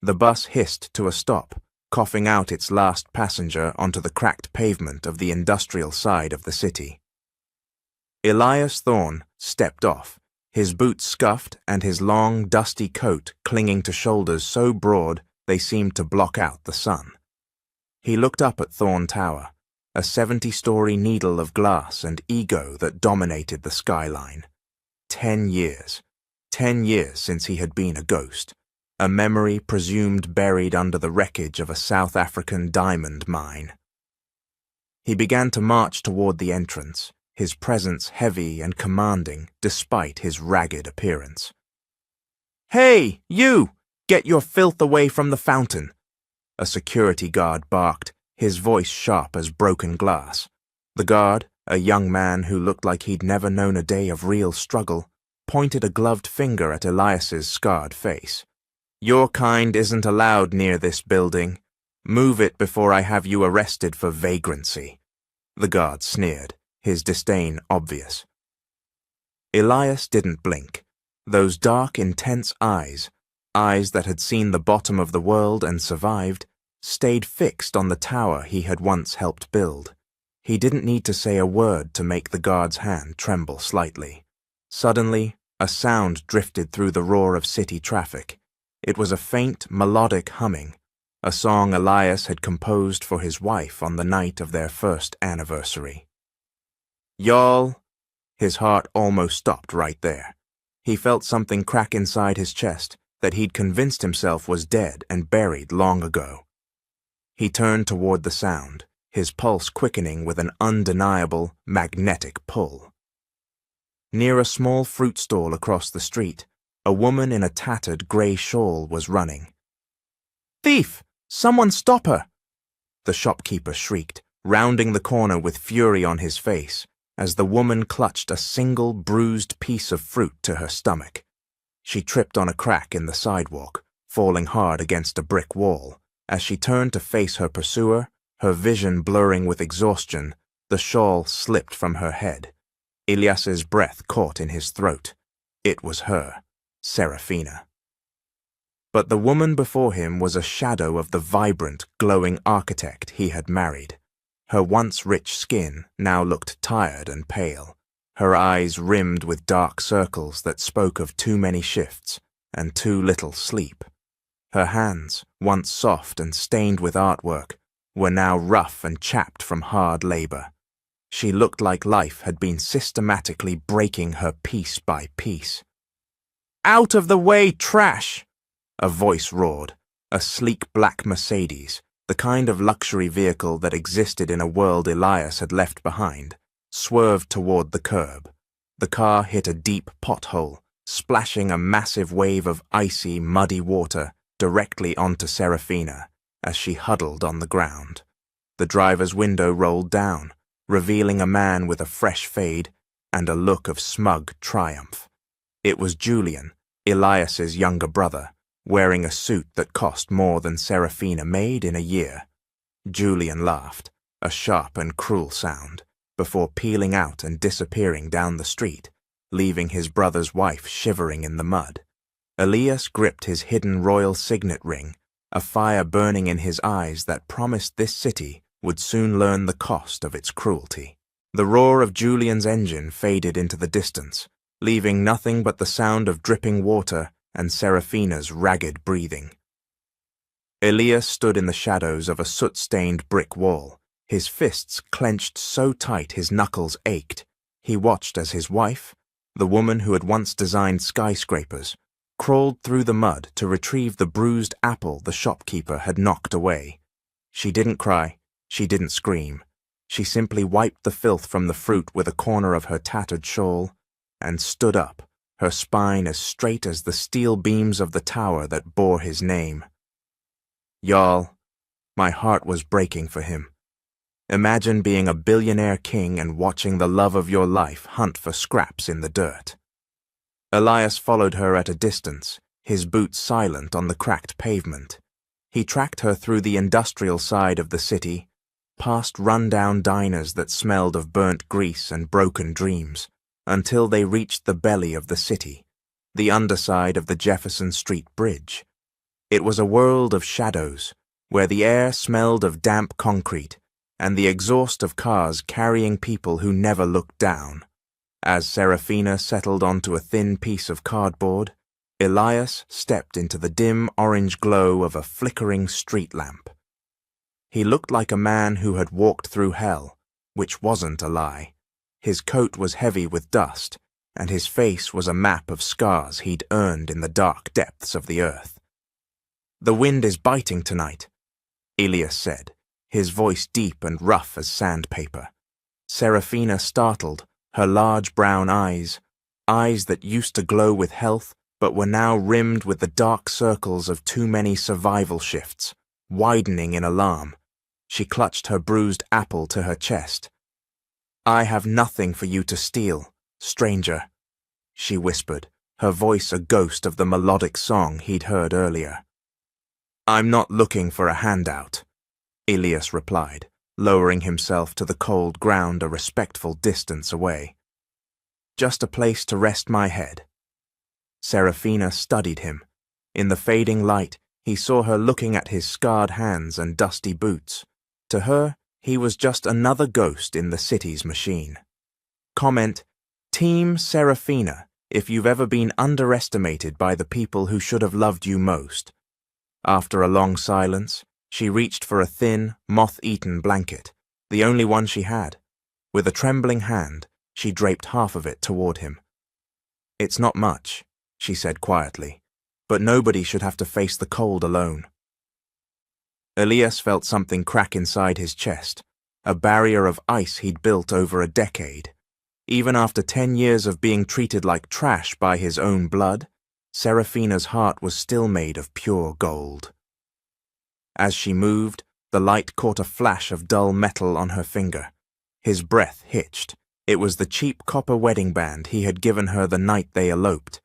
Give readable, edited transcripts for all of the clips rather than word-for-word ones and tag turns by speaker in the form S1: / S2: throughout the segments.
S1: The bus hissed to a stop, coughing out its last passenger onto the cracked pavement of the industrial side of the city. Elias Thorne stepped off, his boots scuffed and his long, dusty coat clinging to shoulders so broad they seemed to block out the sun. He looked up at Thorne Tower, a 70-story needle of glass and ego that dominated the skyline. 10 years. 10 years since he had been a ghost, a memory presumed buried under the wreckage of a South African diamond mine. He began to march toward the entrance, his presence heavy and commanding despite his ragged appearance. "Hey, you! Get your filth away from the fountain!" A security guard barked, his voice sharp as broken glass. The guard, a young man who looked like he'd never known a day of real struggle, pointed a gloved finger at Elias's scarred face. "Your kind isn't allowed near this building. Move it before I have you arrested for vagrancy." The guard sneered, his disdain obvious. Elias didn't blink. Those dark, intense eyes that had seen the bottom of the world and survived, stayed fixed on the tower he had once helped build. He didn't need to say a word to make the guard's hand tremble slightly. Suddenly, a sound drifted through the roar of city traffic. It was a faint, melodic humming, a song Elias had composed for his wife on the night of their first anniversary. "Y'all," his heart almost stopped right there. He felt something crack inside his chest that he'd convinced himself was dead and buried long ago. He turned toward the sound, his pulse quickening with an undeniable, magnetic pull. Near a small fruit stall across the street, a woman in a tattered gray shawl was running. "Thief! Someone stop her!" The shopkeeper shrieked, rounding the corner with fury on his face, as the woman clutched a single bruised piece of fruit to her stomach. She tripped on a crack in the sidewalk, falling hard against a brick wall. As she turned to face her pursuer, her vision blurring with exhaustion, the shawl slipped from her head. Elias's breath caught in his throat. It was her, Serafina. But the woman before him was a shadow of the vibrant, glowing architect he had married. Her once rich skin now looked tired and pale, her eyes rimmed with dark circles that spoke of too many shifts and too little sleep. Her hands, once soft and stained with artwork, were now rough and chapped from hard labor. She looked like life had been systematically breaking her piece by piece. "Out of the way, trash!" a voice roared, a sleek black Mercedes, the kind of luxury vehicle that existed in a world Elias had left behind, swerved toward the curb. The car hit a deep pothole, splashing a massive wave of icy, muddy water directly onto Serafina as she huddled on the ground. The driver's window rolled down, revealing a man with a fresh fade and a look of smug triumph. It was Julian, Elias's younger brother, wearing a suit that cost more than Serafina made in a year. Julian laughed, a sharp and cruel sound, before peeling out and disappearing down the street, leaving his brother's wife shivering in the mud. Elias gripped his hidden royal signet ring, a fire burning in his eyes that promised this city would soon learn the cost of its cruelty. The roar of Julian's engine faded into the distance, leaving nothing but the sound of dripping water and Serafina's ragged breathing. Elias stood in the shadows of a soot-stained brick wall, his fists clenched so tight his knuckles ached. He watched as his wife, the woman who had once designed skyscrapers, crawled through the mud to retrieve the bruised apple the shopkeeper had knocked away. She didn't cry, she didn't scream. She simply wiped the filth from the fruit with a corner of her tattered shawl and stood up, her spine as straight as the steel beams of the tower that bore his name. Y'all, my heart was breaking for him. Imagine being a billionaire king and watching the love of your life hunt for scraps in the dirt. Elias followed her at a distance, his boots silent on the cracked pavement. He tracked her through the industrial side of the city, past run-down diners that smelled of burnt grease and broken dreams, until they reached the belly of the city, the underside of the Jefferson Street Bridge. It was a world of shadows, where the air smelled of damp concrete and the exhaust of cars carrying people who never looked down. As Serafina settled onto a thin piece of cardboard, Elias stepped into the dim orange glow of a flickering street lamp. He looked like a man who had walked through hell, which wasn't a lie. His coat was heavy with dust, and his face was a map of scars he'd earned in the dark depths of the earth. "The wind is biting tonight," Elias said, his voice deep and rough as sandpaper. Serafina startled, her large brown eyes that used to glow with health but were now rimmed with the dark circles of too many survival shifts, widening in alarm. She clutched her bruised apple to her chest. "I have nothing for you to steal, stranger," she whispered, her voice a ghost of the melodic song he'd heard earlier. "I'm not looking for a handout," Elias replied, lowering himself to the cold ground a respectful distance away. "Just a place to rest my head." Serafina studied him. In the fading light, he saw her looking at his scarred hands and dusty boots. To her, he was just another ghost in the city's machine. Comment, Team Serafina, if you've ever been underestimated by the people who should have loved you most. After a long silence, she reached for a thin, moth-eaten blanket, the only one she had. With a trembling hand, she draped half of it toward him. "It's not much," she said quietly, "but nobody should have to face the cold alone." Elias felt something crack inside his chest, a barrier of ice he'd built over a decade. Even after 10 years of being treated like trash by his own blood, Serafina's heart was still made of pure gold. As she moved, the light caught a flash of dull metal on her finger. His breath hitched. It was the cheap copper wedding band he had given her the night they eloped.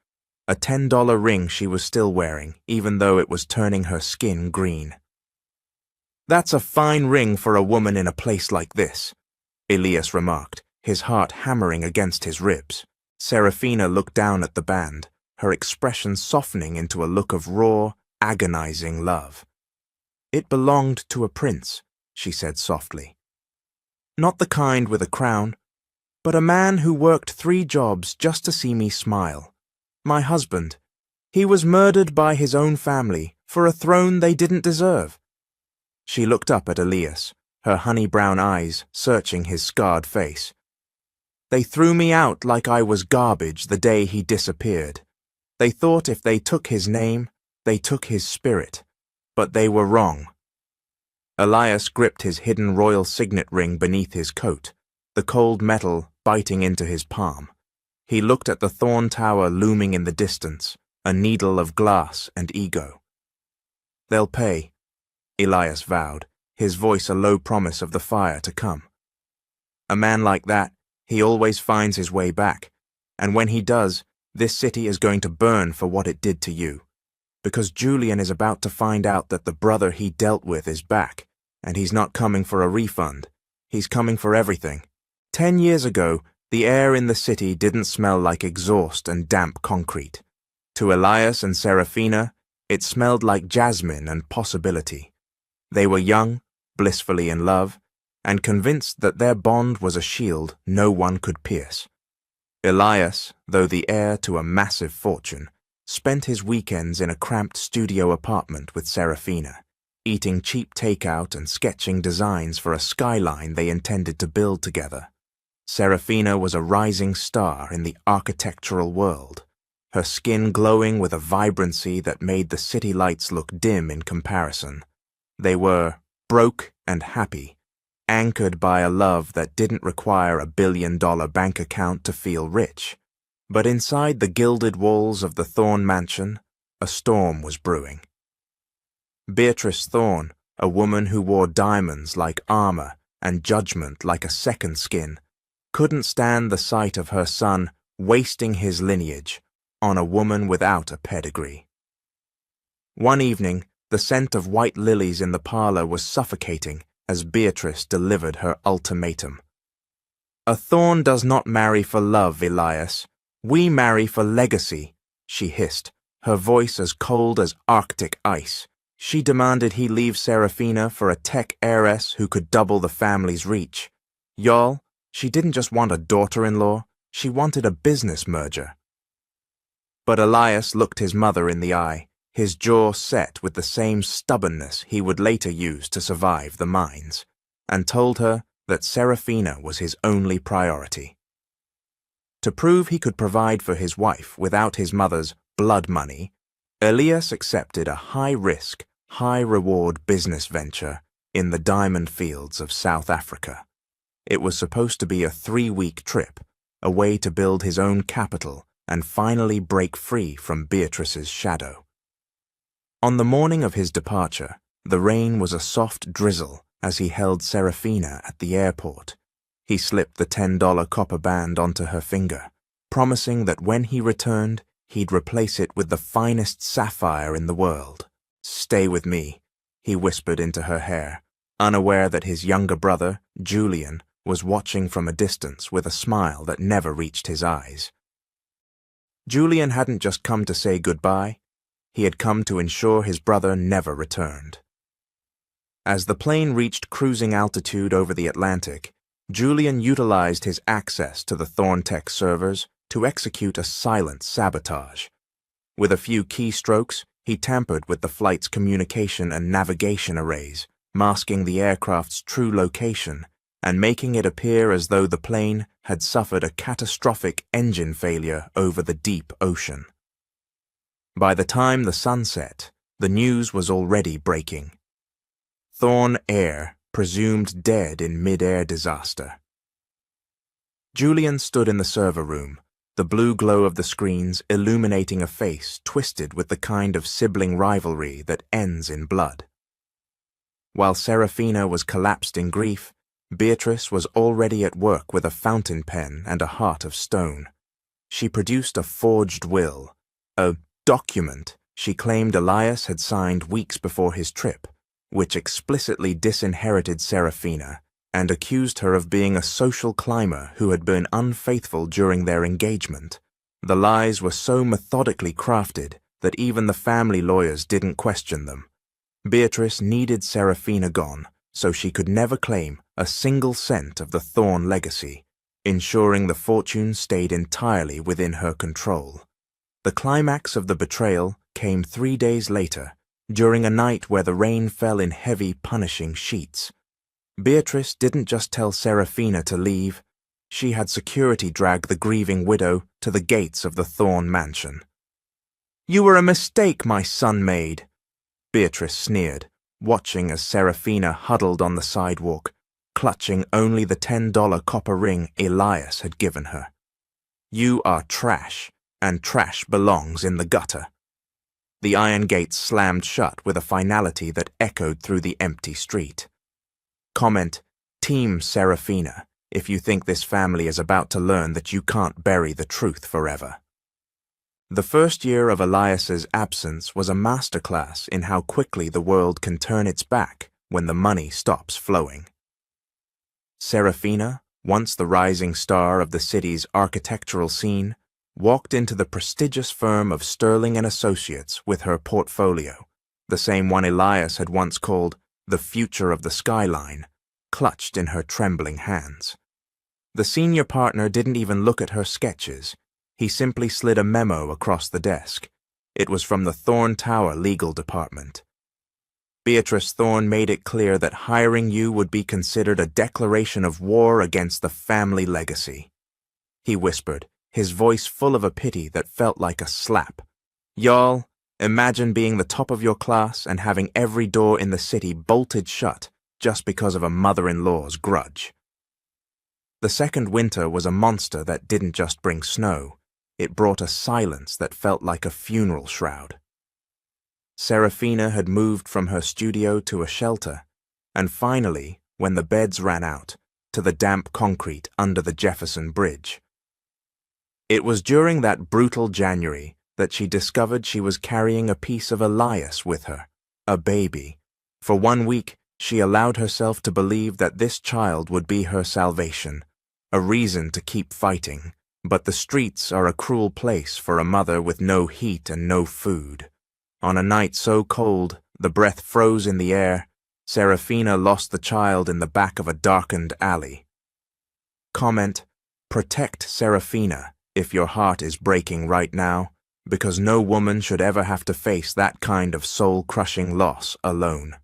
S1: A $10 ring she was still wearing, even though it was turning her skin green. "That's a fine ring for a woman in a place like this," Elias remarked, his heart hammering against his ribs. Serafina looked down at the band, her expression softening into a look of raw, agonizing love. "It belonged to a prince," she said softly. "Not the kind with a crown, but a man who worked 3 jobs just to see me smile. My husband. He was murdered by his own family for a throne they didn't deserve." She looked up at Elias, her honey-brown eyes searching his scarred face. "They threw me out like I was garbage the day he disappeared. They thought if they took his name, they took his spirit. But they were wrong." Elias gripped his hidden royal signet ring beneath his coat, the cold metal biting into his palm. He looked at the thorn tower looming in the distance, a needle of glass and ego. "They'll pay," Elias vowed, his voice a low promise of the fire to come. "A man like that, he always finds his way back, and when he does, this city is going to burn for what it did to you. Because Julian is about to find out that the brother he dealt with is back, and he's not coming for a refund. He's coming for everything. 10 years ago, the air in the city didn't smell like exhaust and damp concrete. To Elias and Serafina, it smelled like jasmine and possibility. They were young, blissfully in love, and convinced that their bond was a shield no one could pierce. Elias, though the heir to a massive fortune, spent his weekends in a cramped studio apartment with Serafina, eating cheap takeout and sketching designs for a skyline they intended to build together. Serafina was a rising star in the architectural world, her skin glowing with a vibrancy that made the city lights look dim in comparison. They were broke and happy, anchored by a love that didn't require a $1 billion bank account to feel rich. But inside the gilded walls of the Thorne mansion, a storm was brewing. Beatrice Thorne, a woman who wore diamonds like armor and judgment like a second skin, couldn't stand the sight of her son wasting his lineage on a woman without a pedigree. One evening, the scent of white lilies in the parlor was suffocating as Beatrice delivered her ultimatum. "A Thorne does not marry for love, Elias. We marry for legacy," she hissed, her voice as cold as Arctic ice. She demanded he leave Serafina for a tech heiress who could double the family's reach. Y'all, she didn't just want a daughter-in-law, she wanted a business merger. But Elias looked his mother in the eye, his jaw set with the same stubbornness he would later use to survive the mines, and told her that Serafina was his only priority. To prove he could provide for his wife without his mother's blood money, Elias accepted a high-risk, high-reward business venture in the diamond fields of South Africa. It was supposed to be a 3-week trip, a way to build his own capital and finally break free from Beatrice's shadow. On the morning of his departure, the rain was a soft drizzle as he held Serafina at the airport. He slipped the $10 copper band onto her finger, promising that when he returned, he'd replace it with the finest sapphire in the world. "Stay with me," he whispered into her hair, unaware that his younger brother, Julian, was watching from a distance with a smile that never reached his eyes. Julian hadn't just come to say goodbye, he had come to ensure his brother never returned. As the plane reached cruising altitude over the Atlantic, Julian utilized his access to the Thorntech servers to execute a silent sabotage. With a few keystrokes, he tampered with the flight's communication and navigation arrays, masking the aircraft's true location and making it appear as though the plane had suffered a catastrophic engine failure over the deep ocean. By the time the sun set, the news was already breaking. Thorn Air presumed dead in mid-air disaster. Julian stood in the server room, the blue glow of the screens illuminating a face twisted with the kind of sibling rivalry that ends in blood. While Serafina was collapsed in grief, Beatrice was already at work with a fountain pen and a heart of stone. She produced a forged will, a document she claimed Elias had signed weeks before his trip, which explicitly disinherited Serafina and accused her of being a social climber who had been unfaithful during their engagement. The lies were so methodically crafted that even the family lawyers didn't question them. Beatrice needed Serafina gone so she could never claim a single cent of the Thorn legacy, ensuring the fortune stayed entirely within her control. The climax of the betrayal came 3 days later, during a night where the rain fell in heavy, punishing sheets. Beatrice didn't just tell Serafina to leave, she had security drag the grieving widow to the gates of the Thorn mansion. "You were a mistake my son made," Beatrice sneered, watching as Serafina huddled on the sidewalk, clutching only the $10 copper ring Elias had given her. "You are trash, and trash belongs in the gutter." The iron gates slammed shut with a finality that echoed through the empty street. Comment, Team Serafina, if you think this family is about to learn that you can't bury the truth forever. The first year of Elias's absence was a masterclass in how quickly the world can turn its back when the money stops flowing. Serafina, once the rising star of the city's architectural scene, walked into the prestigious firm of Sterling & Associates with her portfolio, the same one Elias had once called the future of the skyline, clutched in her trembling hands. The senior partner didn't even look at her sketches. He simply slid a memo across the desk. It was from the Thorn Tower legal department. "Beatrice Thorn made it clear that hiring you would be considered a declaration of war against the family legacy," he whispered, his voice full of a pity that felt like a slap. "Y'all, imagine being the top of your class and having every door in the city bolted shut just because of a mother-in-law's grudge." The second winter was a monster that didn't just bring snow. It brought a silence that felt like a funeral shroud. Serafina had moved from her studio to a shelter, and finally, when the beds ran out, to the damp concrete under the Jefferson Bridge. It was during that brutal January that she discovered she was carrying a piece of Elias with her, a baby. For 1 week, she allowed herself to believe that this child would be her salvation, a reason to keep fighting. But the streets are a cruel place for a mother with no heat and no food. On a night so cold, the breath froze in the air, Serafina lost the child in the back of a darkened alley. Comment: protect Serafina if your heart is breaking right now, because no woman should ever have to face that kind of soul-crushing loss alone.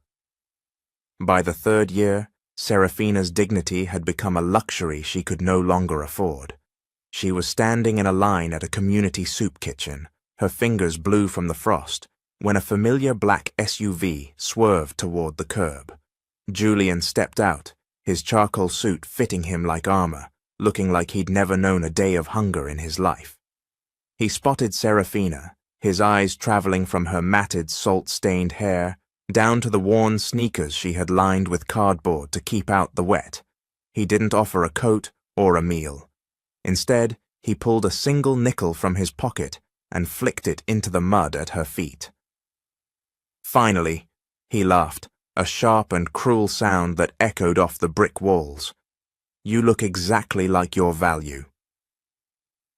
S1: By the third year, Serafina's dignity had become a luxury she could no longer afford. She was standing in a line at a community soup kitchen, her fingers blue from the frost, when a familiar black SUV swerved toward the curb. Julian stepped out, his charcoal suit fitting him like armor, looking like he'd never known a day of hunger in his life. He spotted Serafina, his eyes traveling from her matted, salt-stained hair down to the worn sneakers she had lined with cardboard to keep out the wet. He didn't offer a coat or a meal. Instead, he pulled a single nickel from his pocket and flicked it into the mud at her feet. Finally, he laughed, a sharp and cruel sound that echoed off the brick walls. You look exactly like your value.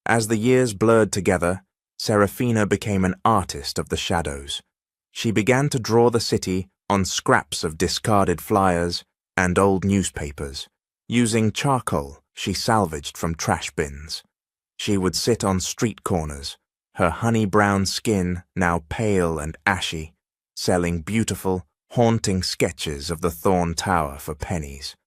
S1: As the years blurred together, Serafina became an artist of the shadows. She began to draw the city on scraps of discarded flyers and old newspapers, using charcoal she salvaged from trash bins. She would sit on street corners, her honey-brown skin now pale and ashy, selling beautiful, haunting sketches of the Thorn Tower for pennies.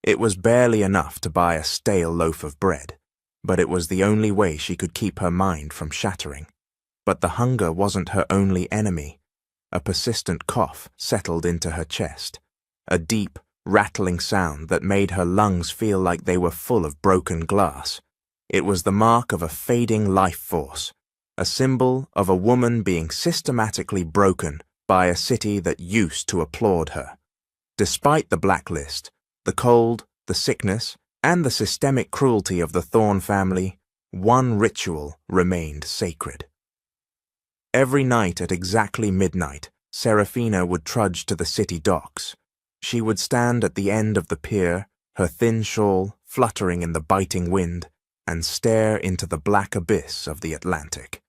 S1: It was barely enough to buy a stale loaf of bread, but it was the only way she could keep her mind from shattering. But the hunger wasn't her only enemy. A persistent cough settled into her chest, a deep, rattling sound that made her lungs feel like they were full of broken glass. It was the mark of a fading life force, a symbol of a woman being systematically broken by a city that used to applaud her. Despite the blacklist, the cold, the sickness, and the systemic cruelty of the Thorn family, one ritual remained sacred. Every night at exactly midnight, Serafina would trudge to the city docks. She would stand at the end of the pier, her thin shawl fluttering in the biting wind, and stare into the black abyss of the Atlantic.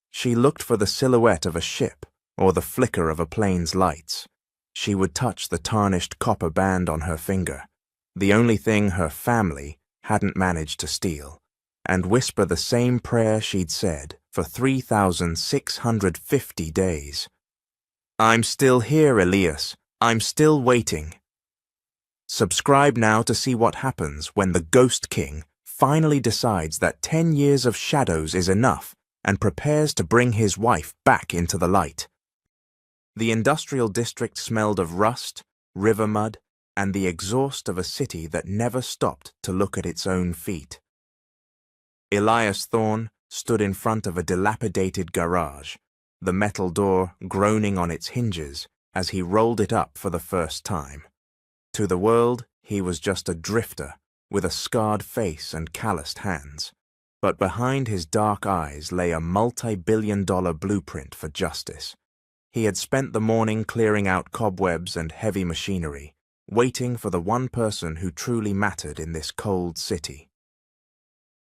S1: She looked for the silhouette of a ship or the flicker of a plane's lights. She would touch the tarnished copper band on her finger, the only thing her family hadn't managed to steal, and whisper the same prayer she'd said for 3,650 days. I'm still here, Elias. I'm still waiting. Subscribe now to see what happens when the Ghost King finally decides that 10 years of shadows is enough and prepares to bring his wife back into the light. The industrial district smelled of rust, river mud, and the exhaust of a city that never stopped to look at its own feet. Elias Thorn stood in front of a dilapidated garage, the metal door groaning on its hinges as he rolled it up for the first time. To the world, he was just a drifter with a scarred face and calloused hands, but behind his dark eyes lay a multi-billion-dollar blueprint for justice. He had spent the morning clearing out cobwebs and heavy machinery, waiting for the one person who truly mattered in this cold city.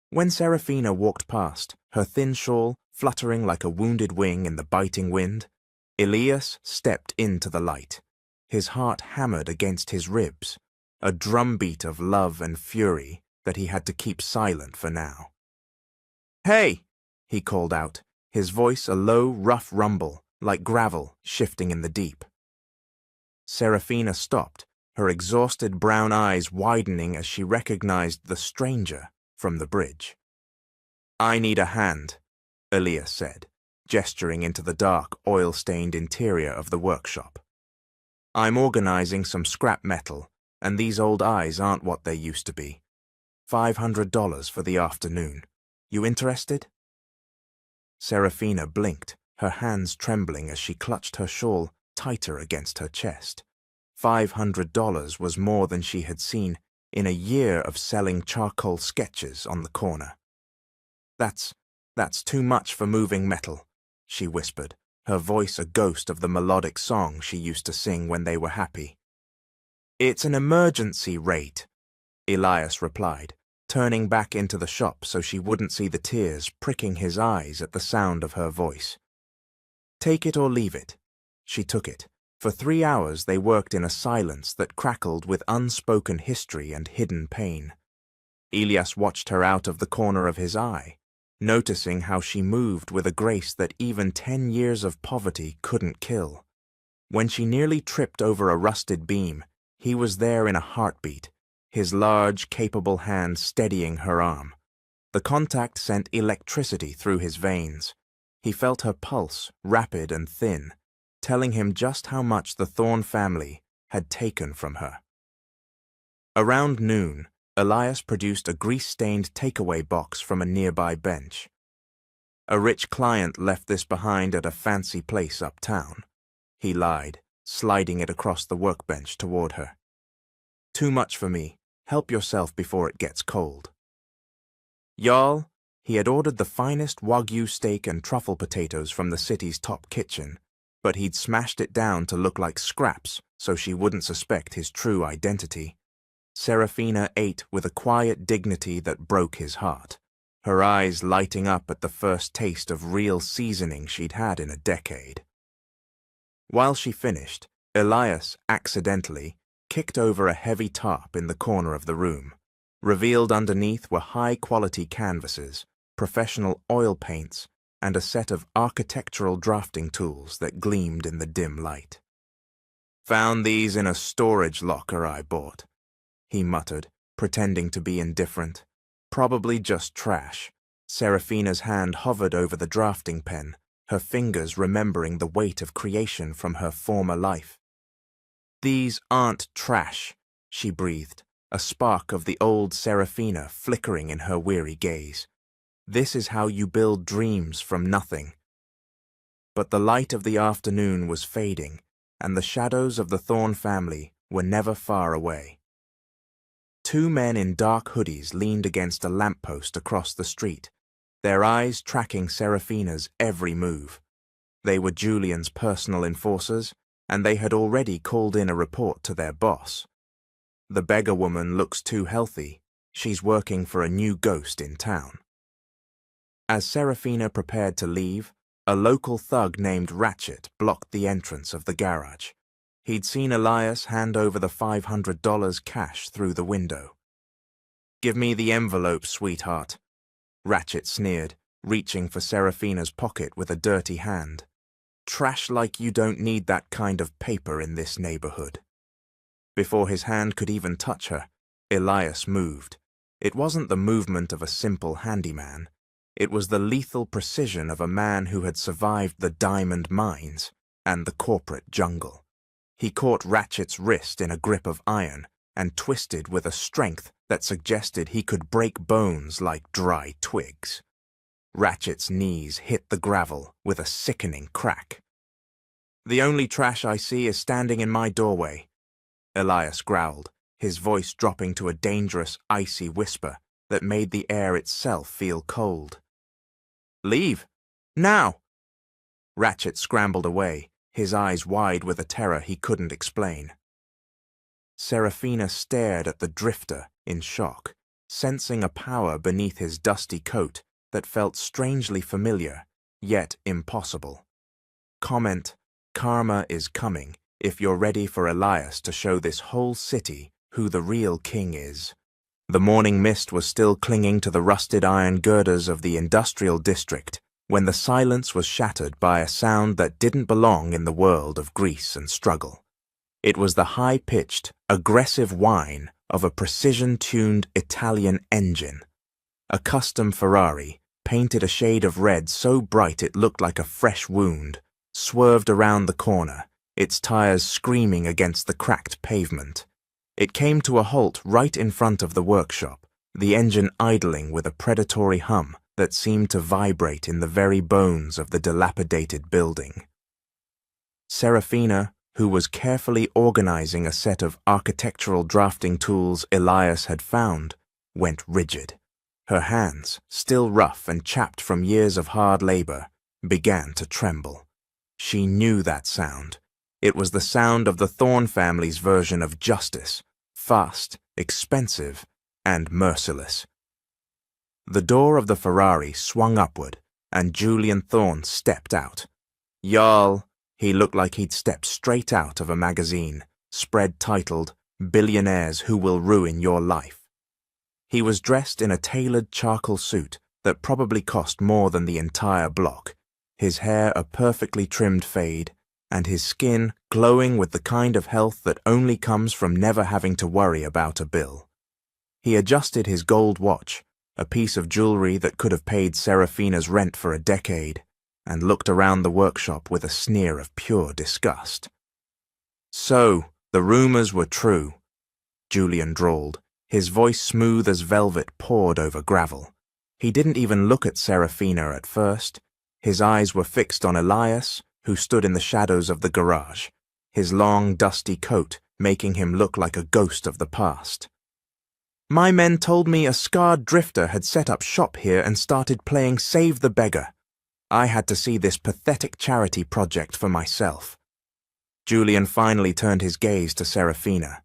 S1: When Serafina walked past, her thin shawl fluttering like a wounded wing in the biting wind, Elias stepped into the light, his heart hammered against his ribs, a drumbeat of love and fury that he had to keep silent for now. "Hey!" he called out, his voice a low, rough rumble, like gravel shifting in the deep. Serafina stopped, her exhausted brown eyes widening as she recognized the stranger from the bridge. "I need a hand," Elias said, gesturing into the dark, oil-stained interior of the workshop. "I'm organizing some scrap metal, and these old eyes aren't what they used to be. $500 for the afternoon. You interested?" Serafina blinked, her hands trembling as she clutched her shawl tighter against her chest. $500 was more than she had seen in a year of selling charcoal sketches on the corner. That's too much for moving metal," she whispered, her voice a ghost of the melodic song she used to sing when they were happy. "It's an emergency rate," Elias replied, turning back into the shop so she wouldn't see the tears pricking his eyes at the sound of her voice. Take it or leave it. She took it. For 3 hours they worked in a silence that crackled with unspoken history and hidden pain. Elias watched her out of the corner of his eye, noticing how she moved with a grace that even 10 years of poverty couldn't kill. When she nearly tripped over a rusted beam, he was there in a heartbeat, his large, capable hand steadying her arm. The contact sent electricity through his veins. He felt her pulse, rapid and thin, telling him just how much the Thorne family had taken from her. Around noon, Elias produced a grease-stained takeaway box from a nearby bench. A rich client left this behind at a fancy place uptown. He lied, sliding it across the workbench toward her. Too much for me. Help yourself before it gets cold. Y'all, he had ordered the finest Wagyu steak and truffle potatoes from the city's top kitchen, but he'd smashed it down to look like scraps so she wouldn't suspect his true identity. Serafina ate with a quiet dignity that broke his heart, her eyes lighting up at the first taste of real seasoning she'd had in a decade. While she finished, Elias accidentally kicked over a heavy tarp in the corner of the room. Revealed underneath were high-quality canvases, professional oil paints, and a set of architectural drafting tools that gleamed in the dim light. Found these in a storage locker I bought, he muttered, pretending to be indifferent. Probably just trash. Serafina's hand hovered over the drafting pen, her fingers remembering the weight of creation from her former life. These aren't trash, she breathed, a spark of the old Serafina flickering in her weary gaze. This is how you build dreams from nothing. But the light of the afternoon was fading, and the shadows of the Thorne family were never far away. 2 men in dark hoodies leaned against a lamppost across the street, their eyes tracking Serafina's every move. They were Julian's personal enforcers, and they had already called in a report to their boss. The beggar woman looks too healthy. She's working for a new ghost in town. As Serafina prepared to leave, a local thug named Ratchet blocked the entrance of the garage. He'd seen Elias hand over the $500 cash through the window. "Give me the envelope, sweetheart," Ratchet sneered, reaching for Serafina's pocket with a dirty hand. "Trash like you don't need that kind of paper in this neighborhood." Before his hand could even touch her, Elias moved. It wasn't the movement of a simple handyman. It was the lethal precision of a man who had survived the diamond mines and the corporate jungle. He caught Ratchet's wrist in a grip of iron and twisted with a strength that suggested he could break bones like dry twigs. Ratchet's knees hit the gravel with a sickening crack. "The only trash I see is standing in my doorway," Elias growled, his voice dropping to a dangerous, icy whisper that made the air itself feel cold. "Leave! Now!" Ratchet scrambled away, his eyes wide with a terror he couldn't explain. Serafina stared at the drifter in shock, sensing a power beneath his dusty coat that felt strangely familiar, yet impossible. Comment, "Karma is coming," if you're ready for Elias to show this whole city who the real king is. The morning mist was still clinging to the rusted iron girders of the industrial district when the silence was shattered by a sound that didn't belong in the world of grease and struggle. It was the high-pitched, aggressive whine of a precision-tuned Italian engine. A custom Ferrari, painted a shade of red so bright it looked like a fresh wound, swerved around the corner, its tires screaming against the cracked pavement. It came to a halt right in front of the workshop, the engine idling with a predatory hum that seemed to vibrate in the very bones of the dilapidated building. Serafina, who was carefully organizing a set of architectural drafting tools Elias had found, went rigid. Her hands, still rough and chapped from years of hard labor, began to tremble. She knew that sound. It was the sound of the Thorne family's version of justice, fast, expensive, and merciless. The door of the Ferrari swung upward, and Julian Thorne stepped out. Jarl, he looked like he'd stepped straight out of a magazine, spread titled, "Billionaires Who Will Ruin Your Life." He was dressed in a tailored charcoal suit that probably cost more than the entire block, his hair a perfectly trimmed fade, and his skin glowing with the kind of health that only comes from never having to worry about a bill. He adjusted his gold watch, a piece of jewelry that could have paid Serafina's rent for a decade, and looked around the workshop with a sneer of pure disgust. "So, the rumors were true," Julian drawled, his voice smooth as velvet poured over gravel. He didn't even look at Serafina at first. His eyes were fixed on Elias, who stood in the shadows of the garage, his long, dusty coat making him look like a ghost of the past. "My men told me a scarred drifter had set up shop here and started playing Save the Beggar. I had to see this pathetic charity project for myself." Julian finally turned his gaze to Serafina.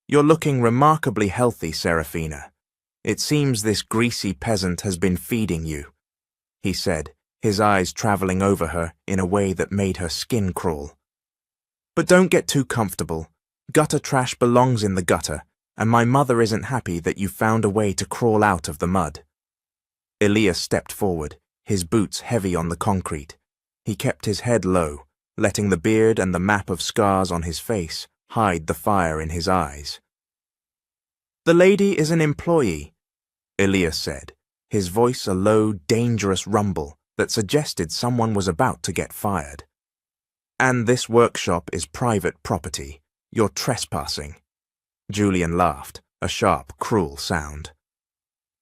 S1: "You're looking remarkably healthy, Serafina. It seems this greasy peasant has been feeding you," he said, his eyes traveling over her in a way that made her skin crawl. "But don't get too comfortable. Gutter trash belongs in the gutter, and my mother isn't happy that you found a way to crawl out of the mud." Elias stepped forward, his boots heavy on the concrete. He kept his head low, letting the beard and the map of scars on his face hide the fire in his eyes. "The lady is an employee," Elias said, his voice a low, dangerous rumble that suggested someone was about to get fired. "And this workshop is private property. You're trespassing." Julian laughed, a sharp, cruel sound.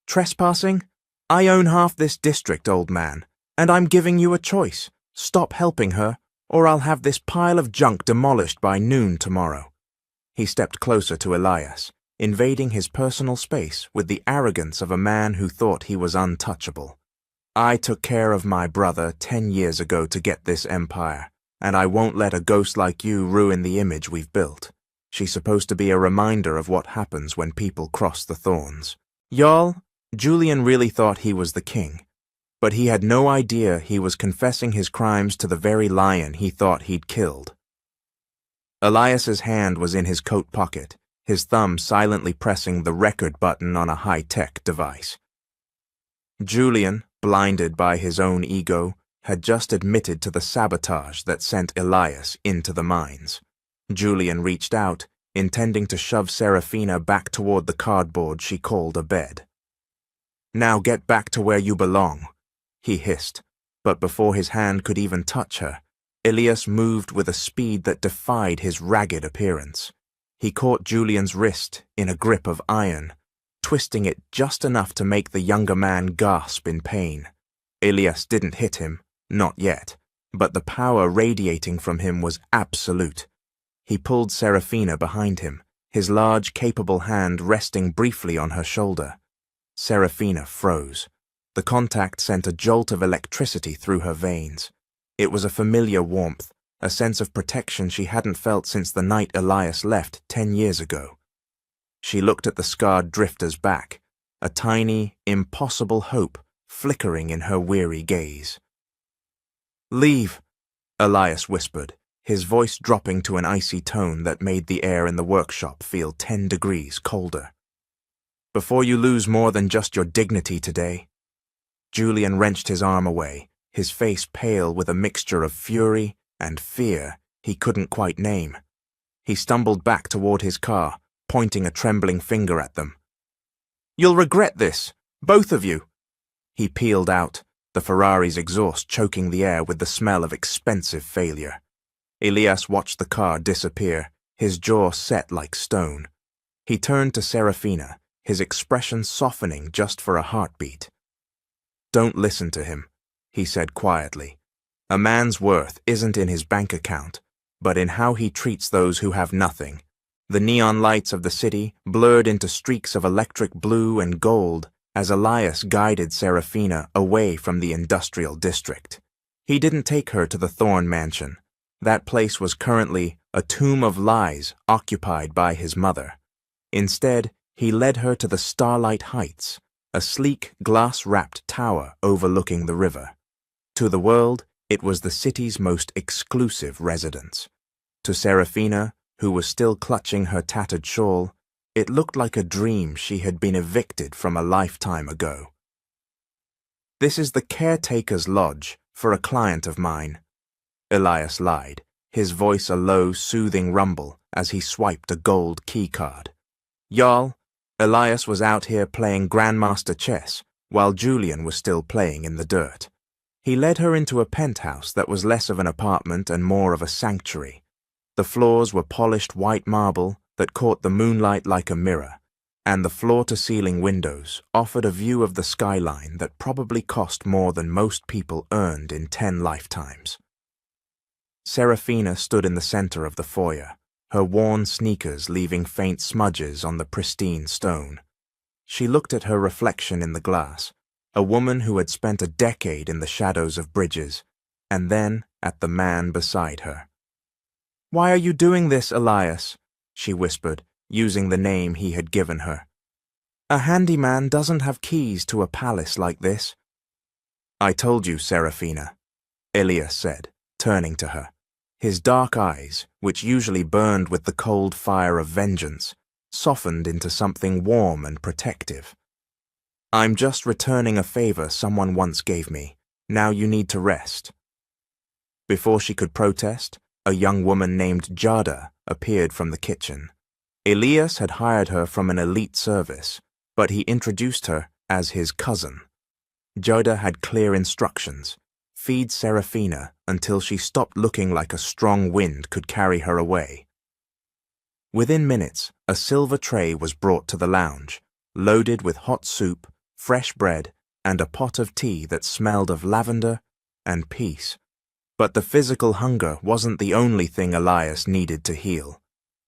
S1: "Trespassing? I own half this district, old man, and I'm giving you a choice. Stop helping her, or I'll have this pile of junk demolished by noon tomorrow." He stepped closer to Elias, invading his personal space with the arrogance of a man who thought he was untouchable. "I took care of my brother 10 years ago to get this empire, and I won't let a ghost like you ruin the image we've built. She's supposed to be a reminder of what happens when people cross the thorns." Jarl, Julian really thought he was the king, but he had no idea he was confessing his crimes to the very lion he thought he'd killed. Elias's hand was in his coat pocket, his thumb silently pressing the record button on a high-tech device. Julian, blinded by his own ego, had just admitted to the sabotage that sent Elias into the mines. Julian reached out, intending to shove Serafina back toward the cardboard she called a bed. "Now get back to where you belong," he hissed, but before his hand could even touch her, Elias moved with a speed that defied his ragged appearance. He caught Julian's wrist in a grip of iron, twisting it just enough to make the younger man gasp in pain. Elias didn't hit him, not yet, but the power radiating from him was absolute. He pulled Serafina behind him, his large, capable hand resting briefly on her shoulder. Serafina froze. The contact sent a jolt of electricity through her veins. It was a familiar warmth, a sense of protection she hadn't felt since the night Elias left 10 years ago. She looked at the scarred drifter's back, a tiny, impossible hope flickering in her weary gaze. "Leave," Elias whispered, his voice dropping to an icy tone that made the air in the workshop feel 10 degrees colder. "Before you lose more than just your dignity today." Julian wrenched his arm away, his face pale with a mixture of fury and fear he couldn't quite name. He stumbled back toward his car, pointing a trembling finger at them. "You'll regret this, both of you." He peeled out, the Ferrari's exhaust choking the air with the smell of expensive failure. Elias watched the car disappear, his jaw set like stone. He turned to Serafina, his expression softening just for a heartbeat. "Don't listen to him," he said quietly. "A man's worth isn't in his bank account, but in how he treats those who have nothing." The neon lights of the city blurred into streaks of electric blue and gold as Elias guided Serafina away from the industrial district. He didn't take her to the Thorne mansion. That place was currently a tomb of lies occupied by his mother. Instead, he led her to the Starlight Heights, a sleek, glass-wrapped tower overlooking the river. To the world, it was the city's most exclusive residence. To Serafina, who was still clutching her tattered shawl, it looked like a dream she had been evicted from a lifetime ago. "This is the caretaker's lodge for a client of mine," Elias lied, his voice a low, soothing rumble as he swiped a gold keycard. "Y'all, Elias was out here playing Grandmaster chess while Julian was still playing in the dirt. He led her into a penthouse that was less of an apartment and more of a sanctuary. The floors were polished white marble that caught the moonlight like a mirror, and the floor-to-ceiling windows offered a view of the skyline that probably cost more than most people earned in 10 lifetimes. Serafina stood in the center of the foyer, her worn sneakers leaving faint smudges on the pristine stone. She looked at her reflection in the glass, a woman who had spent a decade in the shadows of bridges, and then at the man beside her. "Why are you doing this, Elias?" she whispered, using the name he had given her. "A handyman doesn't have keys to a palace like this." "I told you, Serafina," Elias said, turning to her. His dark eyes, which usually burned with the cold fire of vengeance, softened into something warm and protective. "I'm just returning a favor someone once gave me. Now you need to rest." Before she could protest, a young woman named Jada appeared from the kitchen. Elias had hired her from an elite service, but he introduced her as his cousin. Jada had clear instructions: feed Serafina until she stopped looking like a strong wind could carry her away. Within minutes, a silver tray was brought to the lounge, loaded with hot soup, fresh bread, and a pot of tea that smelled of lavender and peace. But the physical hunger wasn't the only thing Elias needed to heal.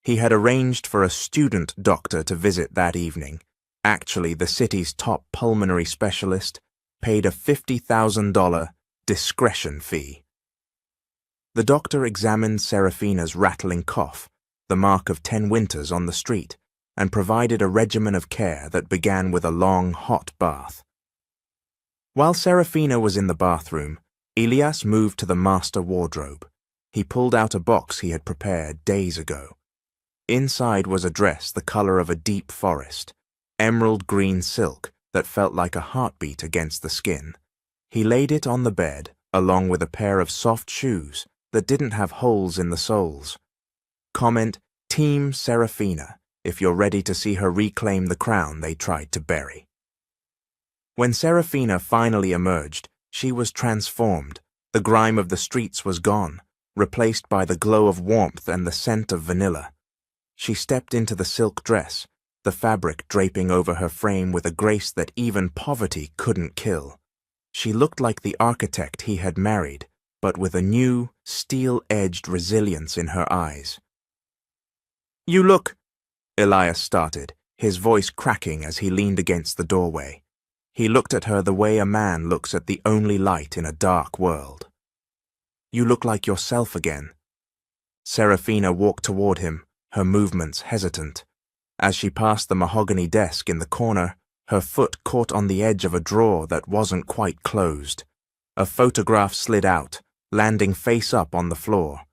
S1: He had arranged for a student doctor to visit that evening, actually the city's top pulmonary specialist, paid a $50,000 discretion fee. The doctor examined Serafina's rattling cough, the mark of 10 winters on the street, and provided a regimen of care that began with a long, hot bath. While Serafina was in the bathroom, Elias moved to the master wardrobe. He pulled out a box he had prepared days ago. Inside was a dress the color of a deep forest, emerald green silk that felt like a heartbeat against the skin. He laid it on the bed, along with a pair of soft shoes that didn't have holes in the soles. Comment, Team Serafina, if you're ready to see her reclaim the crown they tried to bury. When Serafina finally emerged, she was transformed. The grime of the streets was gone, replaced by the glow of warmth and the scent of vanilla. She stepped into the silk dress, the fabric draping over her frame with a grace that even poverty couldn't kill. She looked like the architect he had married, but with a new, steel-edged resilience in her eyes. "You look," Elias started, his voice cracking as he leaned against the doorway. He looked at her the way a man looks at the only light in a dark world. "You look like yourself again." Serafina walked toward him, her movements hesitant. As she passed the mahogany desk in the corner, her foot caught on the edge of a drawer that wasn't quite closed. A photograph slid out, landing face up on the floor.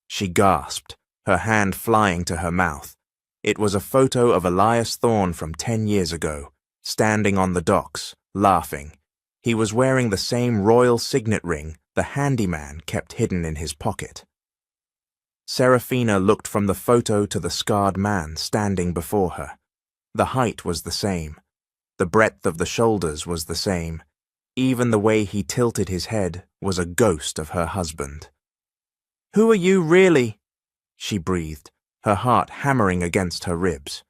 S1: She gasped, her hand flying to her mouth. It was a photo of Elias Thorne from 10 years ago, standing on the docks, laughing. He was wearing the same royal signet ring the handyman kept hidden in his pocket. Serafina looked from the photo to the scarred man standing before her. The height was the same. The breadth of the shoulders was the same. Even the way he tilted his head was a ghost of her husband. "Who are you, really?" she breathed, her heart hammering against her ribs.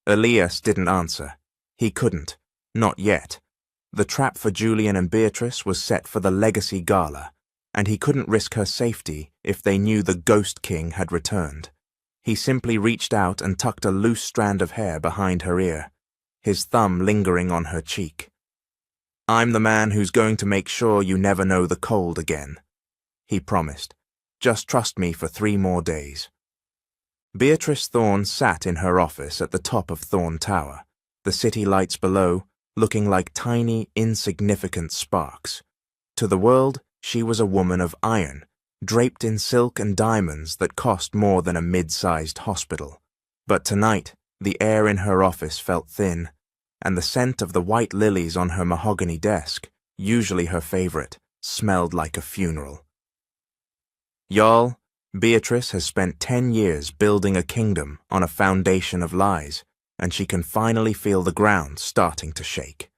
S1: Elias didn't answer. He couldn't. Not yet. The trap for Julian and Beatrice was set for the Legacy Gala, and he couldn't risk her safety if they knew the Ghost King had returned. He simply reached out and tucked a loose strand of hair behind her ear, his thumb lingering on her cheek. "I'm the man who's going to make sure you never know the cold again," he promised. "Just trust me for 3 more days." Beatrice Thorne sat in her office at the top of Thorne Tower, the city lights below, looking like tiny, insignificant sparks. To the world, she was a woman of iron, draped in silk and diamonds that cost more than a mid-sized hospital. But tonight, the air in her office felt thin, and the scent of the white lilies on her mahogany desk, usually her favorite, smelled like a funeral. Y'all, Beatrice has spent 10 years building a kingdom on a foundation of lies, and she can finally feel the ground starting to shake.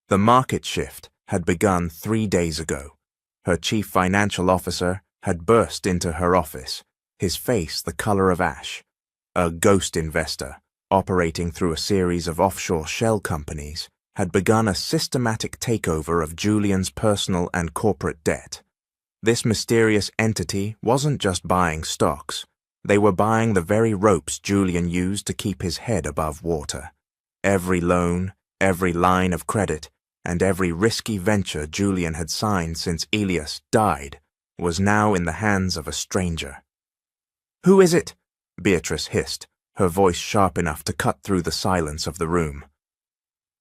S1: The market shift had begun 3 days ago. Her chief financial officer had burst into her office, his face the color of ash. A ghost investor, operating through a series of offshore shell companies, had begun a systematic takeover of Julian's personal and corporate debt. This mysterious entity wasn't just buying stocks. They were buying the very ropes Julian used to keep his head above water. Every loan, every line of credit, and every risky venture Julian had signed since Elias died was now in the hands of a stranger. "Who is it?" Beatrice hissed, her voice sharp enough to cut through the silence of the room.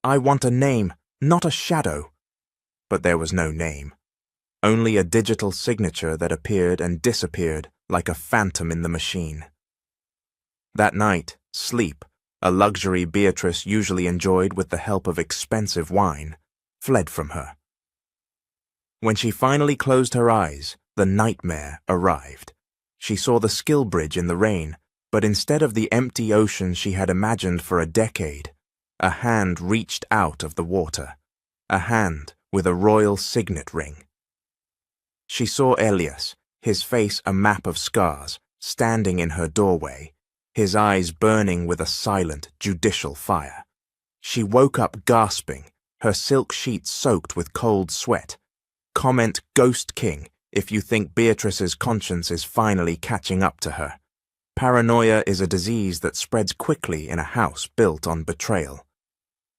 S1: "I want a name, not a shadow." But there was no name. Only a digital signature that appeared and disappeared like a phantom in the machine. That night, sleep, a luxury Beatrice usually enjoyed with the help of expensive wine, fled from her. When she finally closed her eyes, the nightmare arrived. She saw the skill bridge in the rain, but instead of the empty ocean she had imagined for a decade, a hand reached out of the water, a hand with a royal signet ring. She saw Elias, his face a map of scars, standing in her doorway, his eyes burning with a silent, judicial fire. She woke up gasping, her silk sheets soaked with cold sweat. Comment Ghost King if you think Beatrice's conscience is finally catching up to her. Paranoia is a disease that spreads quickly in a house built on betrayal.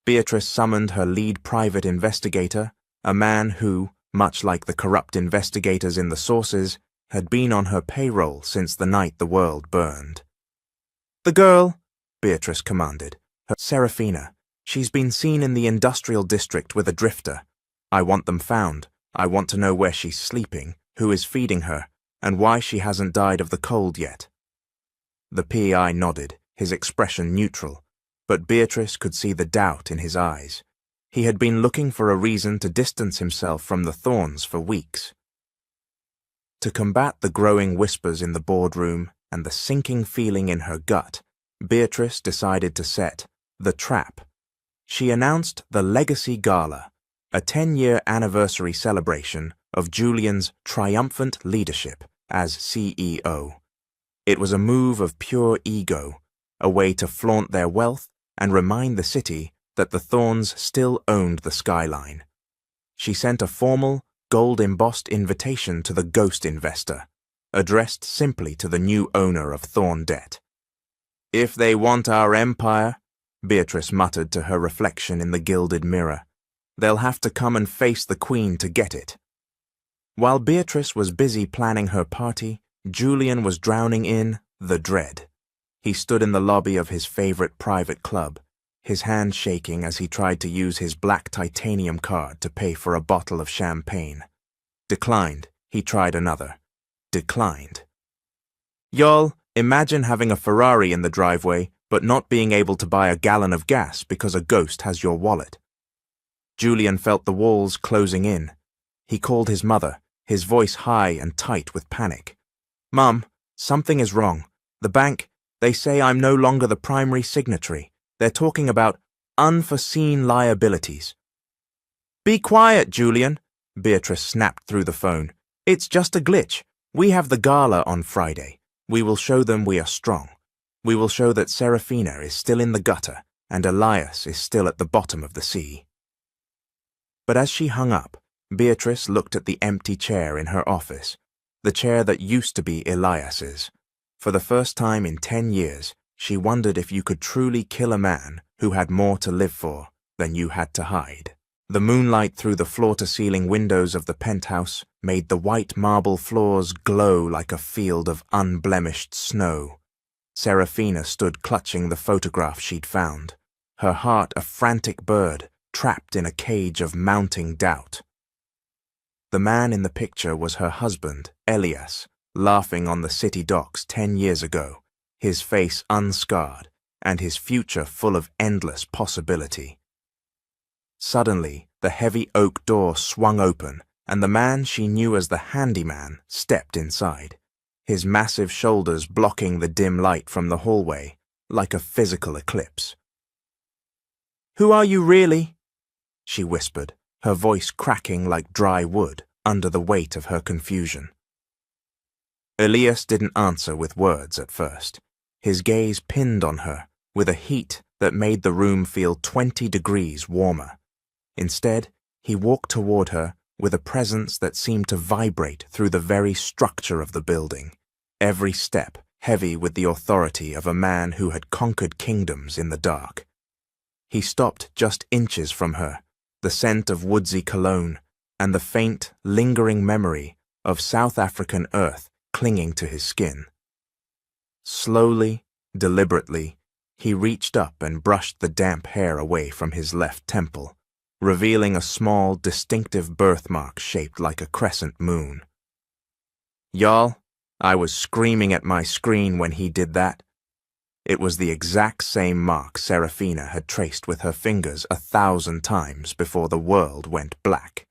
S1: Beatrice summoned her lead private investigator, a man who, much like the corrupt investigators in the sources, had been on her payroll since the night the world burned. "The girl," Beatrice commanded. "Serafina. She's been seen in the industrial district with a drifter. I want them found. I want to know where she's sleeping, who is feeding her, and why she hasn't died of the cold yet." The PI nodded, his expression neutral, but Beatrice could see the doubt in his eyes. He had been looking for a reason to distance himself from the Thorns for weeks. To combat the growing whispers in the boardroom and the sinking feeling in her gut, Beatrice decided to set the trap. She announced the Legacy Gala, a 10-year anniversary celebration of Julian's triumphant leadership as CEO. It was a move of pure ego, a way to flaunt their wealth and remind the city that the Thorns still owned the skyline. She sent a formal, gold-embossed invitation to the ghost investor, addressed simply to the new owner of Thorn Debt. "If they want our empire," Beatrice muttered to her reflection in the gilded mirror, "they'll have to come and face the Queen to get it." While Beatrice was busy planning her party, Julian was drowning in the dread. He stood in the lobby of his favorite private club, his hand shaking as he tried to use his black titanium card to pay for a bottle of champagne. Declined. He tried another. Declined. "Y'all, imagine having a Ferrari in the driveway, but not being able to buy a gallon of gas because a ghost has your wallet." Julian felt the walls closing in. He called his mother, his voice high and tight with panic. "Mum, something is wrong. The bank, they say I'm no longer the primary signatory. They're talking about unforeseen liabilities." "Be quiet, Julian," Beatrice snapped through the phone. "It's just a glitch. We have the gala on Friday. We will show them we are strong. We will show that Serafina is still in the gutter and Elias is still at the bottom of the sea." But as she hung up, Beatrice looked at the empty chair in her office, the chair that used to be Elias's. For the first time in 10 years, she wondered if you could truly kill a man who had more to live for than you had to hide. The moonlight through the floor-to-ceiling windows of the penthouse made the white marble floors glow like a field of unblemished snow. Serafina stood clutching the photograph she'd found, her heart a frantic bird trapped in a cage of mounting doubt. The man in the picture was her husband, Elias, laughing on the city docks 10 years ago, his face unscarred and his future full of endless possibility. Suddenly, the heavy oak door swung open, and the man she knew as the handyman stepped inside, his massive shoulders blocking the dim light from the hallway like a physical eclipse. "Who are you really?" she whispered, her voice cracking like dry wood under the weight of her confusion. Elias didn't answer with words at first. His gaze pinned on her with a heat that made the room feel 20 degrees warmer. Instead, he walked toward her with a presence that seemed to vibrate through the very structure of the building, every step heavy with the authority of a man who had conquered kingdoms in the dark. He stopped just inches from her, the scent of woodsy cologne and the faint, lingering memory of South African earth clinging to his skin. Slowly, deliberately, he reached up and brushed the damp hair away from his left temple, revealing a small, distinctive birthmark shaped like a crescent moon. "Y'all, I was screaming at my screen when he did that." It was the exact same mark Serafina had traced with her fingers 1,000 times before the world went black.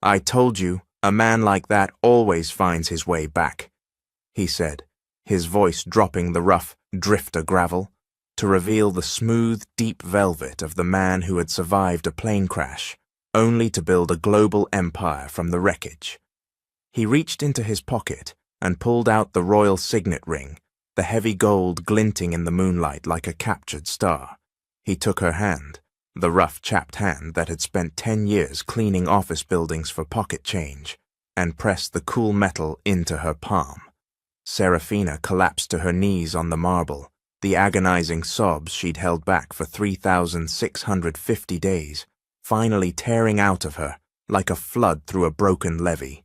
S1: "I told you, a man like that always finds his way back," he said, his voice dropping the rough drifter gravel to reveal the smooth, deep velvet of the man who had survived a plane crash, only to build a global empire from the wreckage. He reached into his pocket and pulled out the royal signet ring, the heavy gold glinting in the moonlight like a captured star. He took her hand, the rough, chapped hand that had spent 10 years cleaning office buildings for pocket change, and pressed the cool metal into her palm. Serafina collapsed to her knees on the marble, the agonizing sobs she'd held back for 3,650 days, finally tearing out of her like a flood through a broken levee.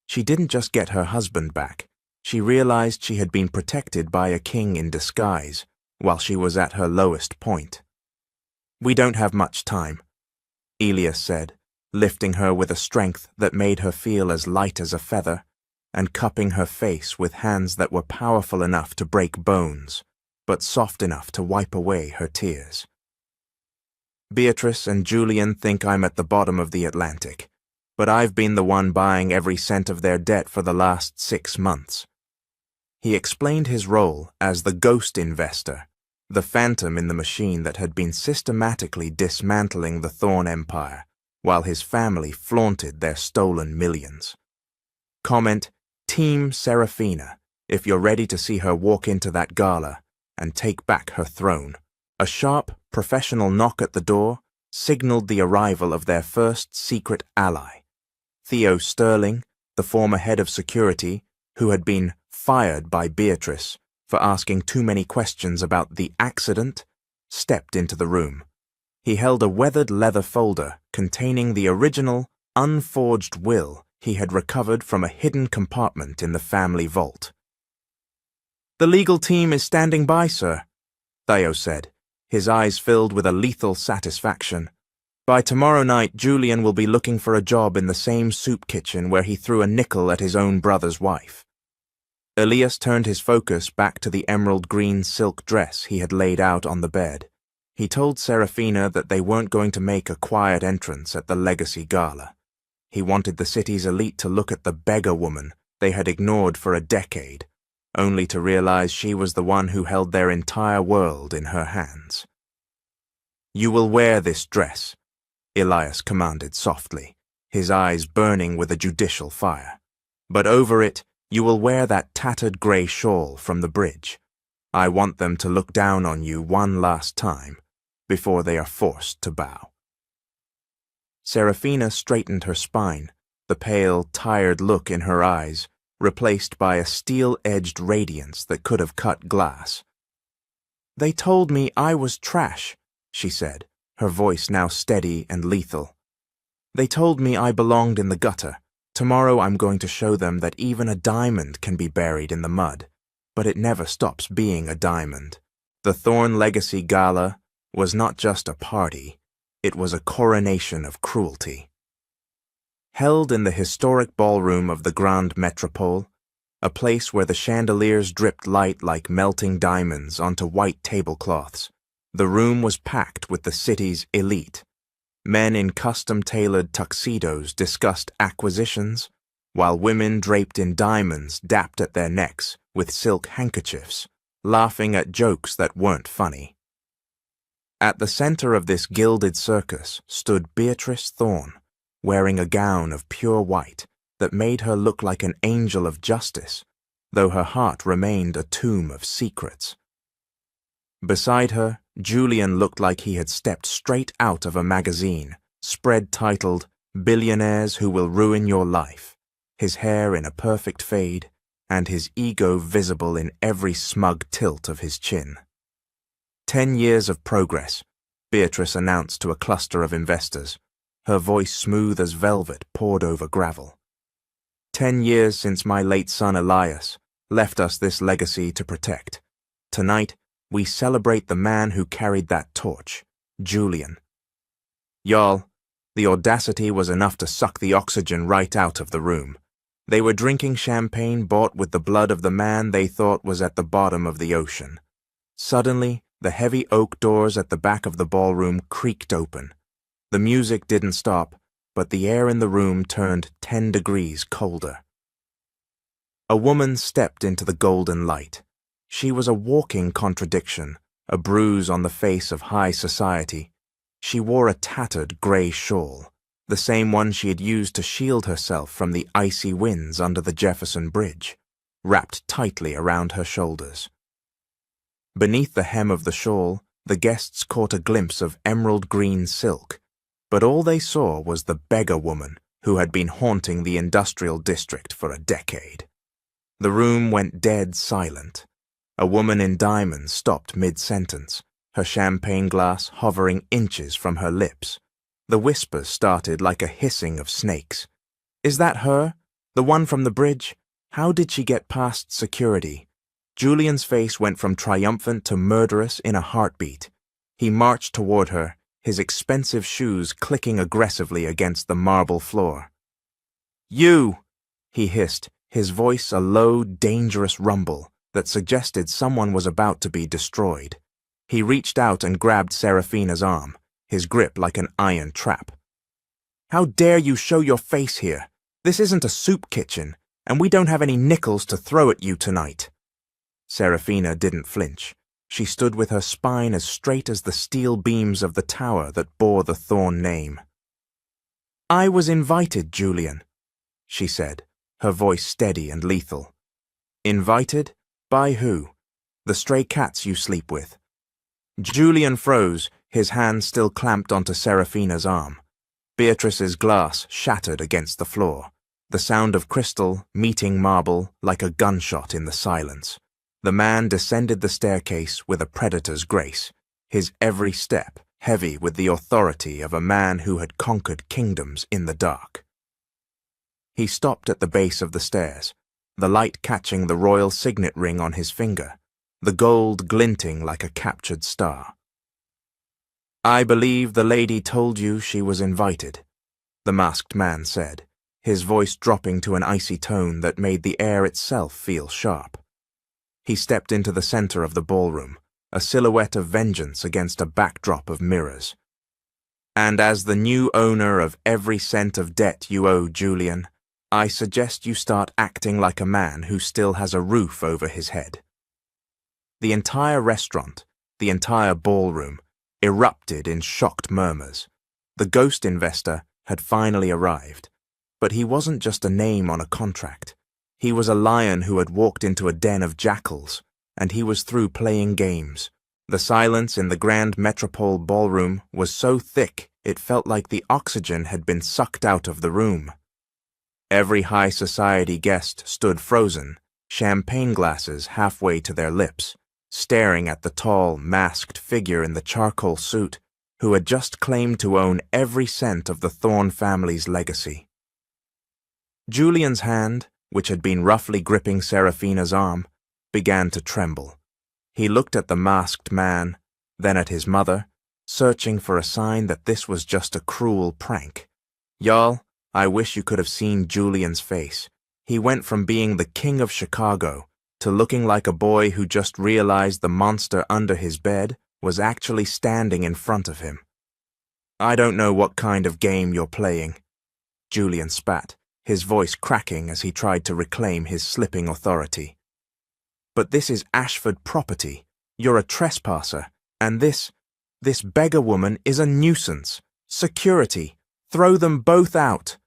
S1: She didn't just get her husband back. She realized she had been protected by a king in disguise while she was at her lowest point. "We don't have much time," Elias said, lifting her with a strength that made her feel as light as a feather, and cupping her face with hands that were powerful enough to break bones, but soft enough to wipe away her tears. "Beatrice and Julian think I'm at the bottom of the Atlantic, but I've been the one buying every cent of their debt for the last 6 months." He explained his role as the ghost investor, the phantom in the machine that had been systematically dismantling the Thorn Empire, while his family flaunted their stolen millions. Comment, Team Serafina, if you're ready to see her walk into that gala and take back her throne. A sharp, professional knock at the door signaled the arrival of their first secret ally. Theo Sterling, the former head of security, who had been fired by Beatrice for asking too many questions about the accident, stepped into the room. He held a weathered leather folder containing the original, unforged will he had recovered from a hidden compartment in the family vault. "The legal team is standing by, sir," Theo said, his eyes filled with a lethal satisfaction. "By tomorrow night, Julian will be looking for a job in the same soup kitchen where he threw a nickel at his own brother's wife." Elias turned his focus back to the emerald green silk dress he had laid out on the bed. He told Serafina that they weren't going to make a quiet entrance at the Legacy Gala. He wanted the city's elite to look at the beggar woman they had ignored for a decade, only to realize she was the one who held their entire world in her hands. "You will wear this dress," Elias commanded softly, his eyes burning with a judicial fire. "But over it, you will wear that tattered grey shawl from the bridge. I want them to look down on you one last time before they are forced to bow." Serafina straightened her spine, the pale, tired look in her eyes replaced by a steel-edged radiance that could have cut glass. "They told me I was trash," she said, her voice now steady and lethal. "They told me I belonged in the gutter. Tomorrow I'm going to show them that even a diamond can be buried in the mud, but it never stops being a diamond. The Thorn Legacy Gala was not just a party, It was a coronation of cruelty. Held in the historic ballroom of the Grande Métropole, a place where the chandeliers dripped light like melting diamonds onto white tablecloths, the room was packed with the city's elite. Men in custom-tailored tuxedos discussed acquisitions, while women draped in diamonds dapped at their necks with silk handkerchiefs, laughing at jokes that weren't funny. At the center of this gilded circus stood Beatrice Thorne, wearing a gown of pure white that made her look like an angel of justice, though her heart remained a tomb of secrets. Beside her, Julian looked like he had stepped straight out of a magazine, spread titled "Billionaires Who Will Ruin Your Life," his hair in a perfect fade, and his ego visible in every smug tilt of his chin. 10 years of progress, Beatrice announced to a cluster of investors, her voice smooth as velvet poured over gravel. 10 years since my late son Elias left us this legacy to protect. Tonight, we celebrate the man who carried that torch, Julian. Y'all, the audacity was enough to suck the oxygen right out of the room. They were drinking champagne bought with the blood of the man they thought was at the bottom of the ocean. Suddenly, the heavy oak doors at the back of the ballroom creaked open. The music didn't stop, but the air in the room turned 10 degrees colder. A woman stepped into the golden light. She was a walking contradiction, a bruise on the face of high society. She wore a tattered grey shawl, the same one she had used to shield herself from the icy winds under the Jefferson Bridge, wrapped tightly around her shoulders. Beneath the hem of the shawl, the guests caught a glimpse of emerald green silk, but all they saw was the beggar woman who had been haunting the industrial district for a decade. The room went dead silent. A woman in diamonds stopped mid-sentence, her champagne glass hovering inches from her lips. The whispers started like a hissing of snakes. "Is that her? The one from the bridge? How did she get past security?" Julian's face went from triumphant to murderous in a heartbeat. He marched toward her, his expensive shoes clicking aggressively against the marble floor. "You!" he hissed, his voice a low, dangerous rumble that suggested someone was about to be destroyed. He reached out and grabbed Serafina's arm, his grip like an iron trap. "How dare you show your face here? This isn't a soup kitchen, and we don't have any nickels to throw at you tonight." Serafina didn't flinch. She stood with her spine as straight as the steel beams of the tower that bore the Thorne name. "I was invited, Julian," she said, her voice steady and lethal. "Invited? By who? The stray cats you sleep with?" Julian froze, his hand still clamped onto Serafina's arm. Beatrice's glass shattered against the floor, the sound of crystal meeting marble like a gunshot in the silence. The man descended the staircase with a predator's grace, his every step heavy with the authority of a man who had conquered kingdoms in the dark. He stopped at the base of the stairs, the light catching the royal signet ring on his finger, the gold glinting like a captured star. "I believe the lady told you she was invited," the masked man said, his voice dropping to an icy tone that made the air itself feel sharp. He stepped into the center of the ballroom, a silhouette of vengeance against a backdrop of mirrors. "And as the new owner of every cent of debt you owe, Julian, I suggest you start acting like a man who still has a roof over his head." The entire restaurant, the entire ballroom, erupted in shocked murmurs. The ghost investor had finally arrived, but he wasn't just a name on a contract. He was a lion who had walked into a den of jackals, and he was through playing games. The silence in the Grand Metropole ballroom was so thick it felt like the oxygen had been sucked out of the room. Every high society guest stood frozen, champagne glasses halfway to their lips, staring at the tall, masked figure in the charcoal suit who had just claimed to own every cent of the Thorne family's legacy. Julian's hand, which had been roughly gripping Serafina's arm, began to tremble. He looked at the masked man, then at his mother, searching for a sign that this was just a cruel prank. Y'all, I wish you could have seen Julian's face. He went from being the king of Chicago to looking like a boy who just realized the monster under his bed was actually standing in front of him. I don't know what kind of game you're playing. Julian spat, his voice cracking as he tried to reclaim his slipping authority. But this is Ashford property. You're a trespasser, and this beggar woman is a nuisance. Security. Throw them both out.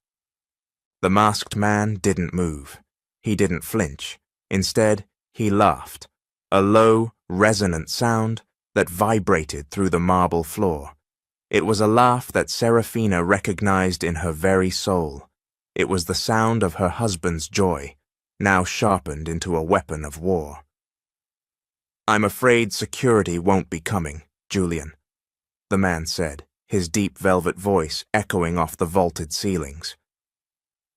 S1: The masked man didn't move. He didn't flinch. Instead, he laughed, a low, resonant sound that vibrated through the marble floor. It was a laugh that Serafina recognized in her very soul. It was the sound of her husband's joy, now sharpened into a weapon of war. I'm afraid security won't be coming, Julian, the man said, his deep velvet voice echoing off the vaulted ceilings.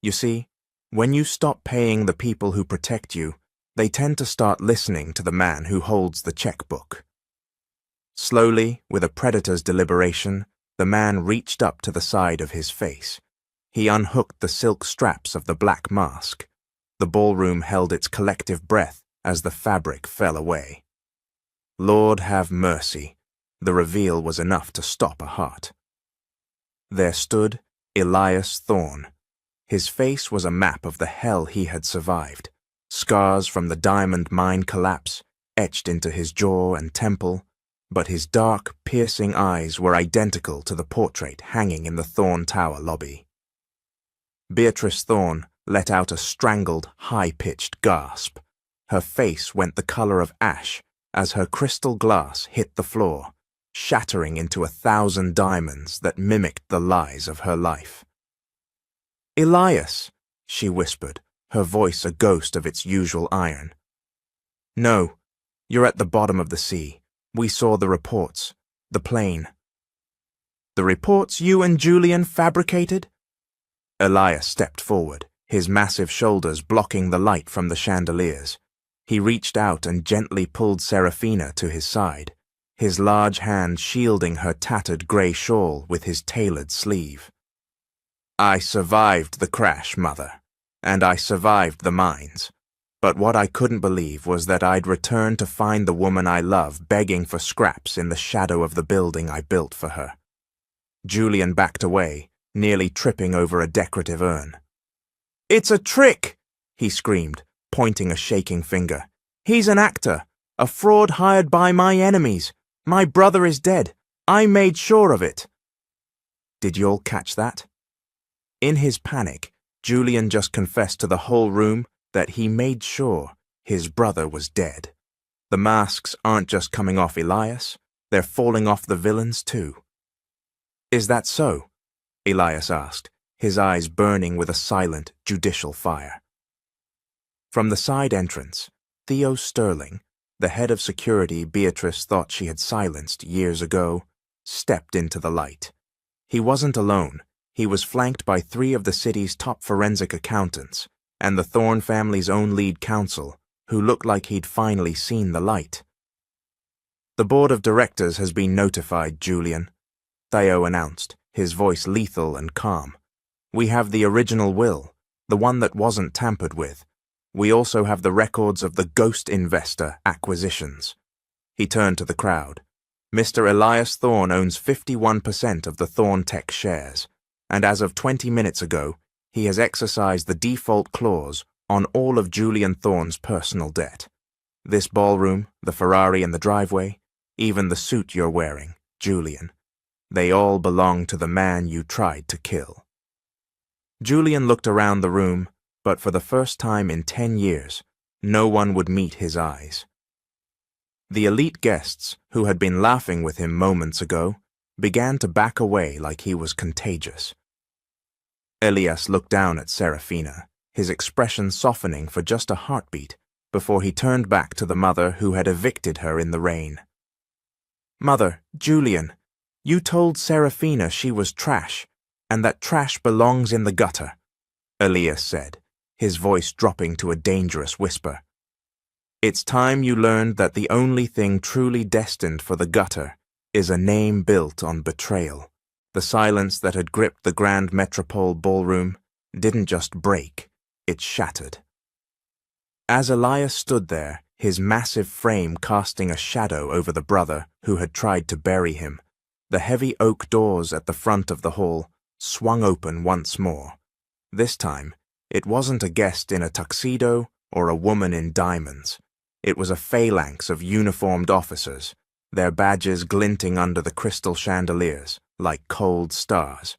S1: You see, when you stop paying the people who protect you, they tend to start listening to the man who holds the checkbook. Slowly, with a predator's deliberation, the man reached up to the side of his face. He unhooked the silk straps of the black mask. The ballroom held its collective breath as the fabric fell away. Lord have mercy. The reveal was enough to stop a heart. There stood Elias Thorne. His face was a map of the hell he had survived. Scars from the diamond mine collapse etched into his jaw and temple, but his dark, piercing eyes were identical to the portrait hanging in the Thorne Tower lobby. Beatrice Thorne let out a strangled, high-pitched gasp. Her face went the color of ash as her crystal glass hit the floor, shattering into 1,000 diamonds that mimicked the lies of her life. "Elias," she whispered, her voice a ghost of its usual iron. "No, you're at the bottom of the sea. We saw the reports. The plane." "The reports you and Julian fabricated?" Elias stepped forward, his massive shoulders blocking the light from the chandeliers. He reached out and gently pulled Serafina to his side, his large hand shielding her tattered grey shawl with his tailored sleeve. "I survived the crash, Mother, and I survived the mines. But what I couldn't believe was that I'd return to find the woman I love begging for scraps in the shadow of the building I built for her." Julian backed away, nearly tripping over a decorative urn. "It's a trick!" he screamed, pointing a shaking finger. "He's an actor, a fraud hired by my enemies. My brother is dead. I made sure of it." Did you all catch that? In his panic, Julian just confessed to the whole room that he made sure his brother was dead. The masks aren't just coming off Elias, they're falling off the villains too. "Is that so?" Elias asked, his eyes burning with a silent, judicial fire. From the side entrance, Theo Sterling, the head of security Beatrice thought she had silenced years ago, stepped into the light. He wasn't alone. He was flanked by 3 of the city's top forensic accountants and the Thorne family's own lead counsel, who looked like he'd finally seen the light. "The board of directors has been notified, Julian," Theo announced, his voice lethal and calm. "We have the original will, the one that wasn't tampered with. We also have the records of the ghost investor acquisitions." He turned to the crowd. "Mr. Elias Thorne owns 51% of the Thorne Tech shares, and as of 20 minutes ago, he has exercised the default clause on all of Julian Thorne's personal debt. This ballroom, the Ferrari in the driveway, even the suit you're wearing, Julian, they all belong to the man you tried to kill." Julian looked around the room, but for the first time in 10 years, no one would meet his eyes. The elite guests, who had been laughing with him moments ago, began to back away like he was contagious. Elias looked down at Serafina, his expression softening for just a heartbeat before he turned back to the mother who had evicted her in the rain. "Mother, Julian, you told Serafina she was trash, and that trash belongs in the gutter," Elias said, his voice dropping to a dangerous whisper. "It's time you learned that the only thing truly destined for the gutter is a name built on betrayal. The silence that had gripped the Grand Metropole ballroom didn't just break, it shattered. As Elias stood there, his massive frame casting a shadow over the brother who had tried to bury him, the heavy oak doors at the front of the hall swung open once more. This time, it wasn't a guest in a tuxedo or a woman in diamonds. It was a phalanx of uniformed officers, their badges glinting under the crystal chandeliers like cold stars.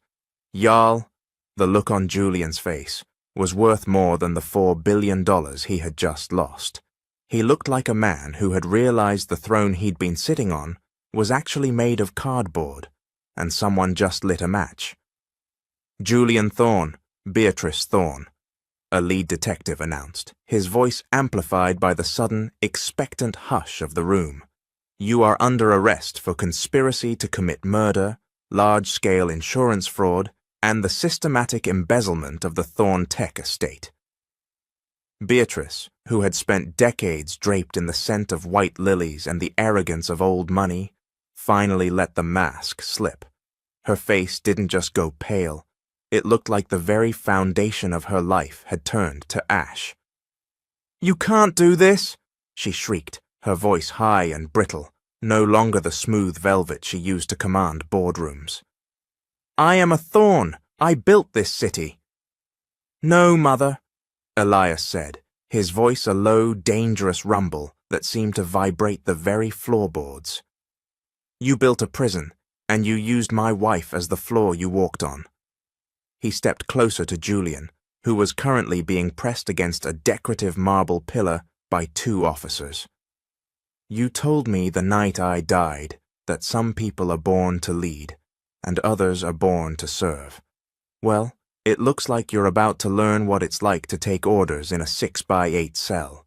S1: Jarl, the look on Julian's face, was worth more than the $4 billion he had just lost. He looked like a man who had realized the throne he'd been sitting on was actually made of cardboard, and someone just lit a match. "Julian Thorne, Beatrice Thorne," a lead detective announced, his voice amplified by the sudden, expectant hush of the room. "You are under arrest for conspiracy to commit murder, large-scale insurance fraud, and the systematic embezzlement of the Thorne Tech estate." Beatrice, who had spent decades draped in the scent of white lilies and the arrogance of old money, finally let the mask slip. Her face didn't just go pale, it looked like the very foundation of her life had turned to ash. "You can't do this!" she shrieked, her voice high and brittle, no longer the smooth velvet she used to command boardrooms. "I am a Thorne. I built this city." "No, Mother," Elias said, his voice a low, dangerous rumble that seemed to vibrate the very floorboards. "You built a prison, and you used my wife as the floor you walked on." He stepped closer to Julian, who was currently being pressed against a decorative marble pillar by 2 officers. "You told me the night I died that some people are born to lead, and others are born to serve. Well, it looks like you're about to learn what it's like to take orders in a 6x8 cell."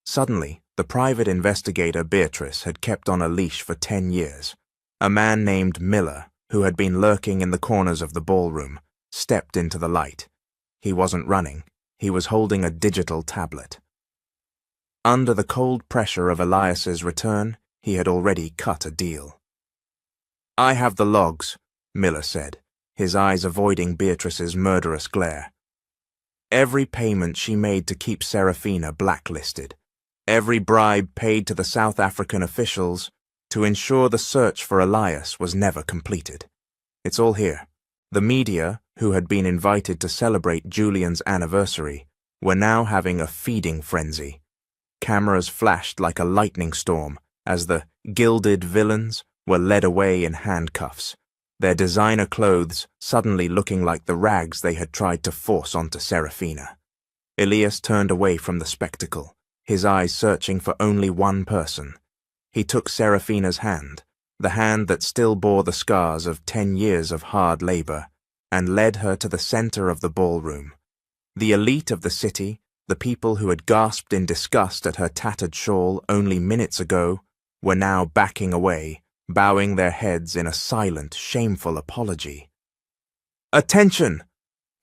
S1: Suddenly, the private investigator Beatrice had kept on a leash for 10 years. A man named Miller, who had been lurking in the corners of the ballroom, stepped into the light. He wasn't running, he was holding a digital tablet. Under the cold pressure of Elias's return, he had already cut a deal. "I have the logs," Miller said, his eyes avoiding Beatrice's murderous glare. "Every payment she made to keep Serafina blacklisted, every bribe paid to the South African officials to ensure the search for Elias was never completed. It's all here." The media, who had been invited to celebrate Julian's anniversary, were now having a feeding frenzy. Cameras flashed like a lightning storm as the gilded villains were led away in handcuffs, their designer clothes suddenly looking like the rags they had tried to force onto Serafina. Elias turned away from the spectacle, his eyes searching for only one person. He took Serafina's hand, the hand that still bore the scars of 10 years of hard labor, and led her to the center of the ballroom. The elite of the city, the people who had gasped in disgust at her tattered shawl only minutes ago, were now backing away, bowing their heads in a silent, shameful apology. "Attention!"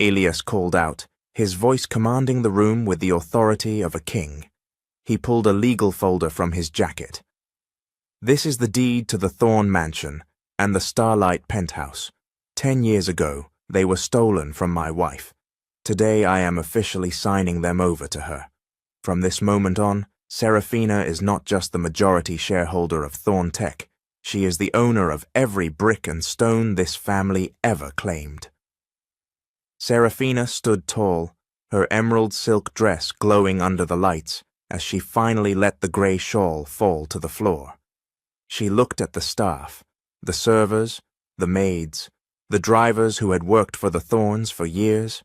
S1: Elias called out, his voice commanding the room with the authority of a king. He pulled a legal folder from his jacket. "This is the deed to the Thorne Mansion and the Starlight Penthouse. 10 years ago, they were stolen from my wife. Today I am officially signing them over to her. From this moment on, Serafina is not just the majority shareholder of Thorne Tech, she is the owner of every brick and stone this family ever claimed." Serafina stood tall, her emerald silk dress glowing under the lights as she finally let the grey shawl fall to the floor. She looked at the staff, the servers, the maids, the drivers who had worked for the Thornes for years.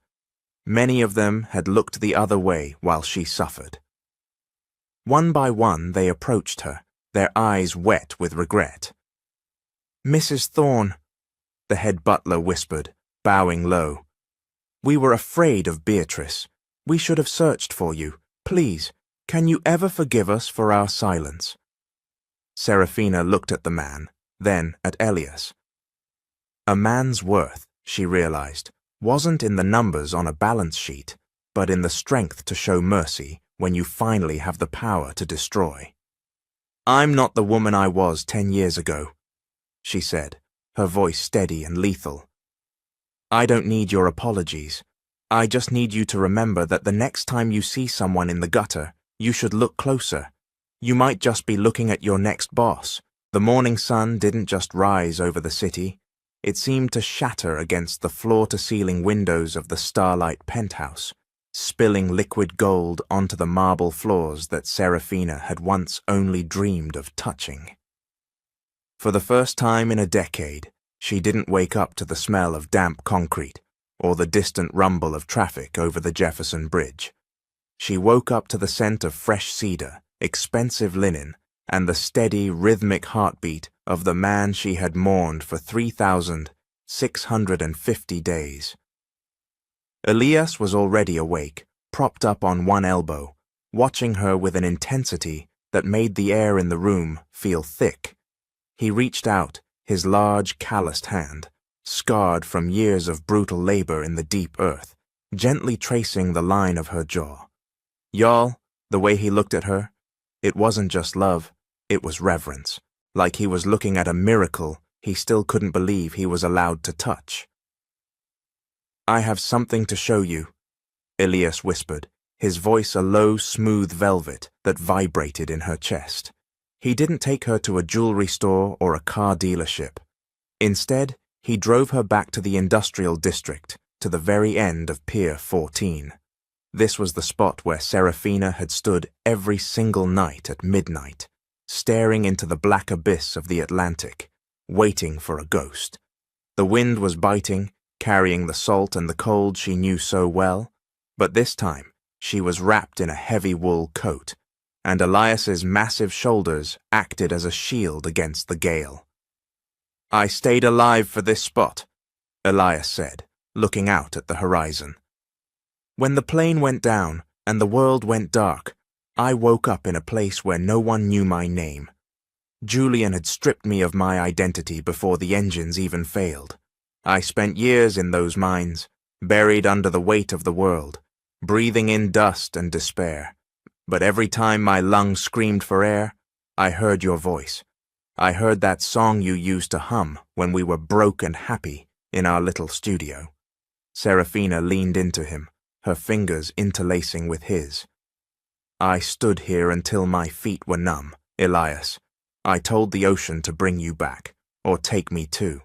S1: Many of them had looked the other way while she suffered. One by one they approached her, their eyes wet with regret. "Mrs. Thorne," the head butler whispered, bowing low. "We were afraid of Beatrice. We should have searched for you. Please, can you ever forgive us for our silence?" Serafina looked at the man, then at Elias. A man's worth, she realized, wasn't in the numbers on a balance sheet, but in the strength to show mercy when you finally have the power to destroy. "I'm not the woman I was 10 years ago," she said, her voice steady and lethal. "I don't need your apologies. I just need you to remember that the next time you see someone in the gutter, you should look closer. You might just be looking at your next boss." The morning sun didn't just rise over the city. It seemed to shatter against the floor-to-ceiling windows of the starlight penthouse, spilling liquid gold onto the marble floors that Serafina had once only dreamed of touching. For the first time in a decade, she didn't wake up to the smell of damp concrete or the distant rumble of traffic over the Jefferson Bridge. She woke up to the scent of fresh cedar, expensive linen, and the steady, rhythmic heartbeat of the man she had mourned for 3,650 days. Elias was already awake, propped up on one elbow, watching her with an intensity that made the air in the room feel thick. He reached out, his large, calloused hand, scarred from years of brutal labor in the deep earth, gently tracing the line of her jaw. Y'all, the way he looked at her, it wasn't just love, it was reverence, like he was looking at a miracle he still couldn't believe he was allowed to touch. "I have something to show you," Elias whispered, his voice a low, smooth velvet that vibrated in her chest. He didn't take her to a jewelry store or a car dealership. Instead, he drove her back to the industrial district, to the very end of Pier 14. This was the spot where Serafina had stood every single night at midnight, staring into the black abyss of the Atlantic, waiting for a ghost. The wind was biting, carrying the salt and the cold she knew so well, but this time she was wrapped in a heavy wool coat, and Elias's massive shoulders acted as a shield against the gale. "I stayed alive for this spot," Elias said, looking out at the horizon. "When the plane went down and the world went dark, I woke up in a place where no one knew my name. Julian had stripped me of my identity before the engines even failed. I spent years in those mines, buried under the weight of the world, breathing in dust and despair. But every time my lungs screamed for air, I heard your voice. I heard that song you used to hum when we were broke and happy in our little studio." Serafina leaned into him, her fingers interlacing with his. "I stood here until my feet were numb, Elias. I told the ocean to bring you back, or take me too."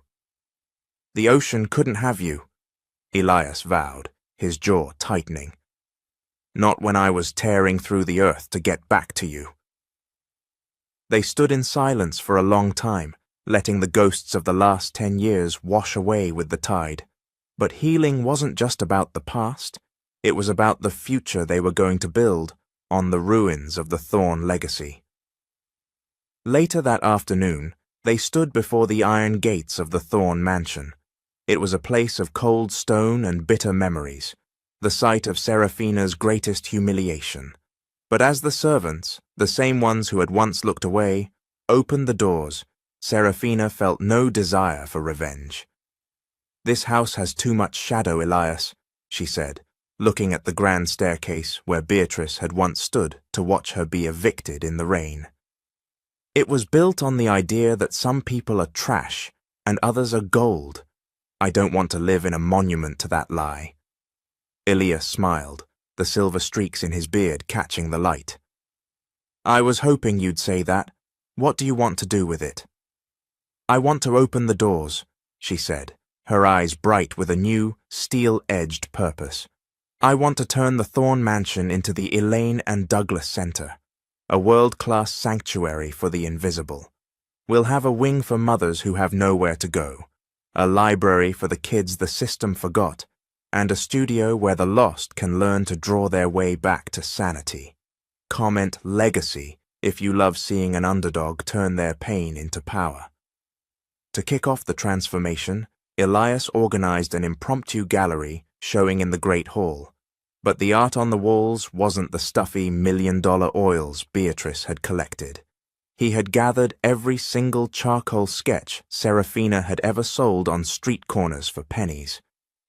S1: "The ocean couldn't have you," Elias vowed, his jaw tightening. "Not when I was tearing through the earth to get back to you." They stood in silence for a long time, letting the ghosts of the last 10 years wash away with the tide. But healing wasn't just about the past. It was about the future they were going to build on the ruins of the Thorn legacy. Later that afternoon, they stood before the iron gates of the Thorn mansion. It was a place of cold stone and bitter memories, the site of Serafina's greatest humiliation. But as the servants, the same ones who had once looked away, opened the doors, Serafina felt no desire for revenge. "This house has too much shadow, Elias," she said, looking at the grand staircase where Beatrice had once stood to watch her be evicted in the rain. "It was built on the idea that some people are trash and others are gold. I don't want to live in a monument to that lie." Elias smiled, the silver streaks in his beard catching the light. "I was hoping you'd say that. What do you want to do with it?" "I want to open the doors," she said, her eyes bright with a new, steel-edged purpose. "I want to turn the Thorn Mansion into the Elaine and Douglas Center, a world-class sanctuary for the invisible. We'll have a wing for mothers who have nowhere to go, a library for the kids the system forgot, and a studio where the lost can learn to draw their way back to sanity. Comment legacy if you love seeing an underdog turn their pain into power." To kick off the transformation, Elias organized an impromptu gallery showing in the Great Hall, but the art on the walls wasn't the stuffy million-dollar oils Beatrice had collected. He had gathered every single charcoal sketch Serafina had ever sold on street corners for pennies.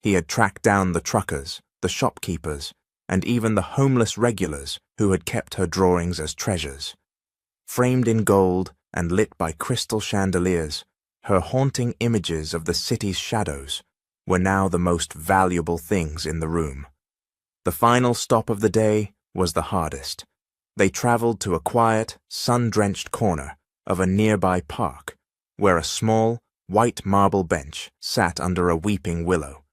S1: He had tracked down the truckers, the shopkeepers, and even the homeless regulars who had kept her drawings as treasures. Framed in gold and lit by crystal chandeliers, her haunting images of the city's shadows, were now the most valuable things in the room. The final stop of the day was the hardest. They traveled to a quiet, sun-drenched corner of a nearby park, where a small, white marble bench sat under a weeping willow.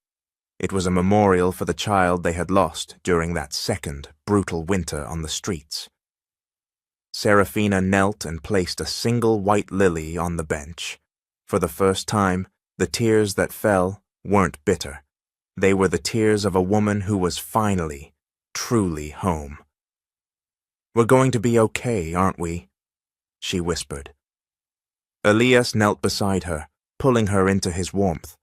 S1: It was a memorial for the child they had lost during that second, brutal winter on the streets. Serafina knelt and placed a single white lily on the bench. For the first time, the tears that fell weren't bitter. They were the tears of a woman who was finally, truly home. "We're going to be okay, aren't we?" she whispered. Elias knelt beside her, pulling her into his warmth.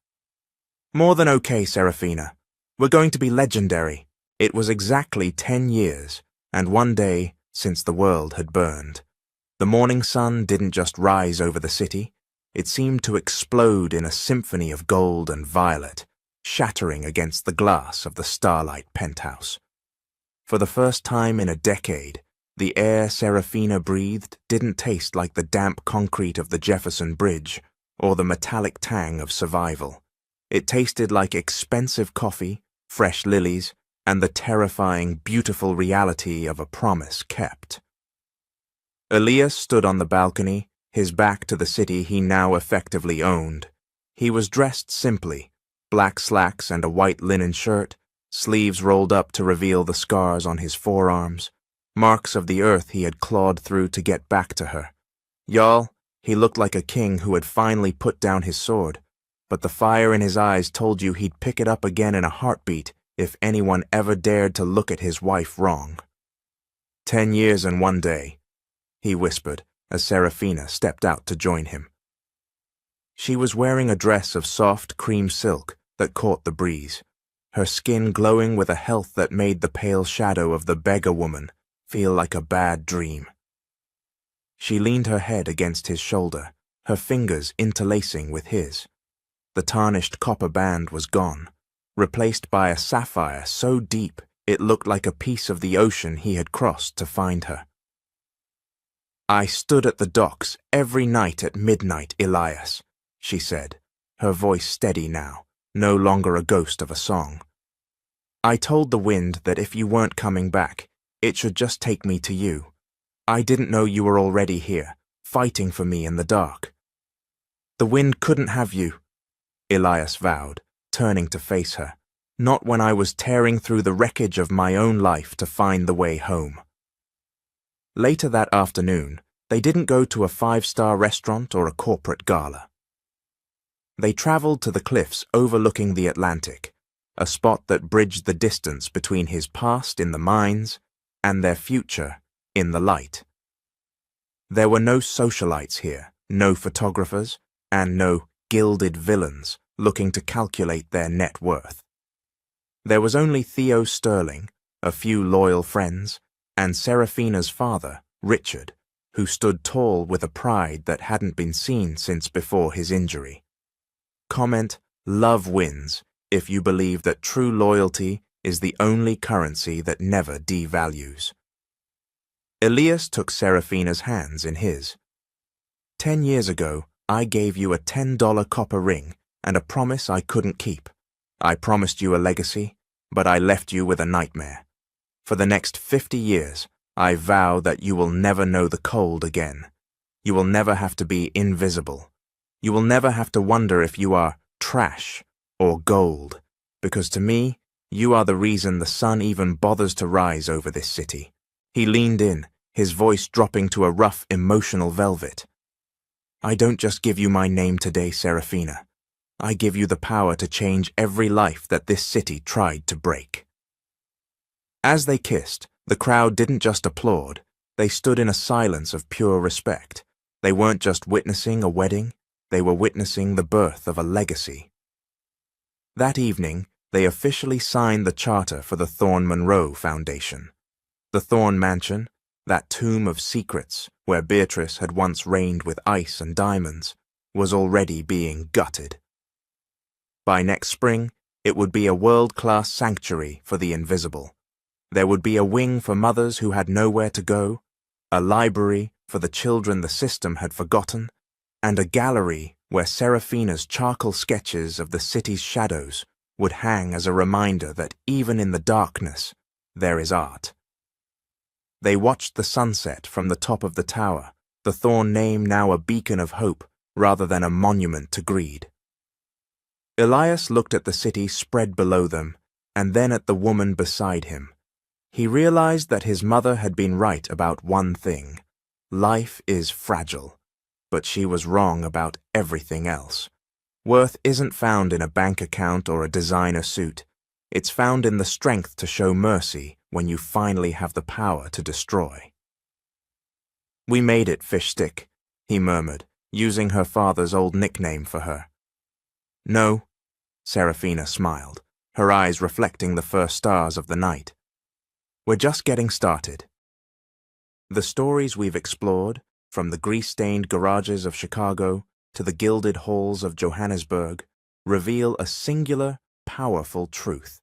S1: "More than okay, Serafina. We're going to be legendary." It was exactly 10 years, and one day since the world had burned. The morning sun didn't just rise over the city. It seemed to explode in a symphony of gold and violet, shattering against the glass of the starlight penthouse. For the first time in a decade, the air Serafina breathed didn't taste like the damp concrete of the Jefferson Bridge or the metallic tang of survival. It tasted like expensive coffee, fresh lilies, and the terrifying, beautiful reality of a promise kept. Elias stood on the balcony, his back to the city he now effectively owned. He was dressed simply, black slacks and a white linen shirt, sleeves rolled up to reveal the scars on his forearms, marks of the earth he had clawed through to get back to her. Y'all, he looked like a king who had finally put down his sword, but the fire in his eyes told you he'd pick it up again in a heartbeat if anyone ever dared to look at his wife wrong. 10 years and 1 day, he whispered as Serafina stepped out to join him. She was wearing a dress of soft cream silk that caught the breeze, her skin glowing with a health that made the pale shadow of the beggar woman feel like a bad dream. She leaned her head against his shoulder, her fingers interlacing with his. The tarnished copper band was gone, replaced by a sapphire so deep it looked like a piece of the ocean he had crossed to find her. "I stood at the docks every night at midnight, Elias," she said, her voice steady now, no longer a ghost of a song. "I told the wind that if you weren't coming back, it should just take me to you. I didn't know you were already here, fighting for me in the dark." "The wind couldn't have you," Elias vowed, turning to face her, "not when I was tearing through the wreckage of my own life to find the way home." Later that afternoon, they didn't go to a 5-star restaurant or a corporate gala. They traveled to the cliffs overlooking the Atlantic, a spot that bridged the distance between his past in the mines and their future in the light. There were no socialites here, no photographers, and no gilded villains looking to calculate their net worth. There was only Theo Sterling, a few loyal friends, and Serafina's father, Richard, who stood tall with a pride that hadn't been seen since before his injury. Comment, "Love wins," if you believe that true loyalty is the only currency that never devalues. Elias took Serafina's hands in his. 10 years ago, I gave you a $10 copper ring and a promise I couldn't keep. I promised you a legacy, but I left you with a nightmare. For the next 50 years, I vow that you will never know the cold again. You will never have to be invisible. You will never have to wonder if you are trash or gold, because to me, you are the reason the sun even bothers to rise over this city." He leaned in, his voice dropping to a rough, emotional velvet. "I don't just give you my name today, Serafina. I give you the power to change every life that this city tried to break." As they kissed, the crowd didn't just applaud, they stood in a silence of pure respect. They weren't just witnessing a wedding, they were witnessing the birth of a legacy. That evening, they officially signed the charter for the Thorne Monroe Foundation. The Thorne Mansion, that tomb of secrets where Beatrice had once reigned with ice and diamonds, was already being gutted. By next spring, it would be a world-class sanctuary for the invisible. There would be a wing for mothers who had nowhere to go, a library for the children the system had forgotten, and a gallery where Serafina's charcoal sketches of the city's shadows would hang as a reminder that even in the darkness, there is art. They watched the sunset from the top of the tower, the Thorn name now a beacon of hope rather than a monument to greed. Elias looked at the city spread below them, and then at the woman beside him. He realized that his mother had been right about one thing. Life is fragile, but she was wrong about everything else. Worth isn't found in a bank account or a designer suit. It's found in the strength to show mercy when you finally have the power to destroy. "We made it, Fish Stick," he murmured, using her father's old nickname for her. "No," Serafina smiled, her eyes reflecting the first stars of the night. "We're just getting started." The stories we've explored, from the grease-stained garages of Chicago to the gilded halls of Johannesburg, reveal a singular, powerful truth.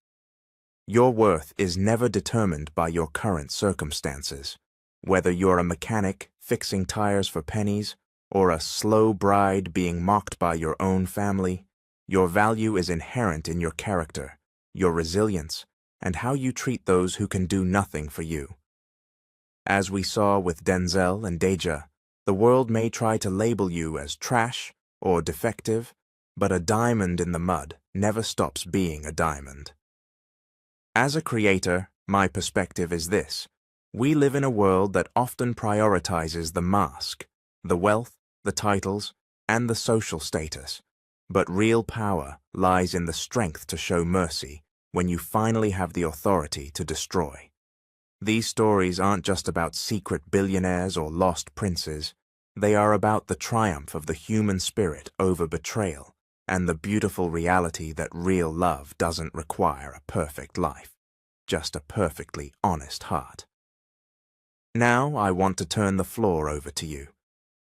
S1: Your worth is never determined by your current circumstances. Whether you're a mechanic fixing tires for pennies or a slow bride being mocked by your own family, your value is inherent in your character, your resilience, and how you treat those who can do nothing for you. As we saw with Denzel and Deja, the world may try to label you as trash or defective, but a diamond in the mud never stops being a diamond. As a creator, my perspective is this: we live in a world that often prioritizes the mask, the wealth, the titles, and the social status, but real power lies in the strength to show mercy when you finally have the authority to destroy. These stories aren't just about secret billionaires or lost princes. They are about the triumph of the human spirit over betrayal and the beautiful reality that real love doesn't require a perfect life, just a perfectly honest heart. Now I want to turn the floor over to you.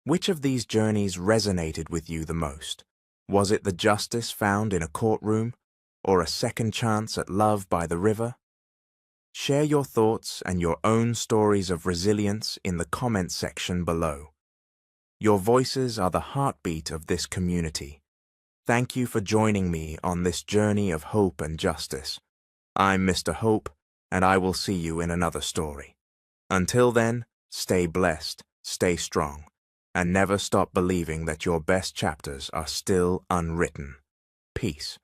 S1: Which of these journeys resonated with you the most? Was it the justice found in a courtroom, or a second chance at love by the river? Share your thoughts and your own stories of resilience in the comment section below. Your voices are the heartbeat of this community. Thank you for joining me on this journey of hope and justice. I'm Mr. Hope, and I will see you in another story. Until then, stay blessed, stay strong, and never stop believing that your best chapters are still unwritten. Peace.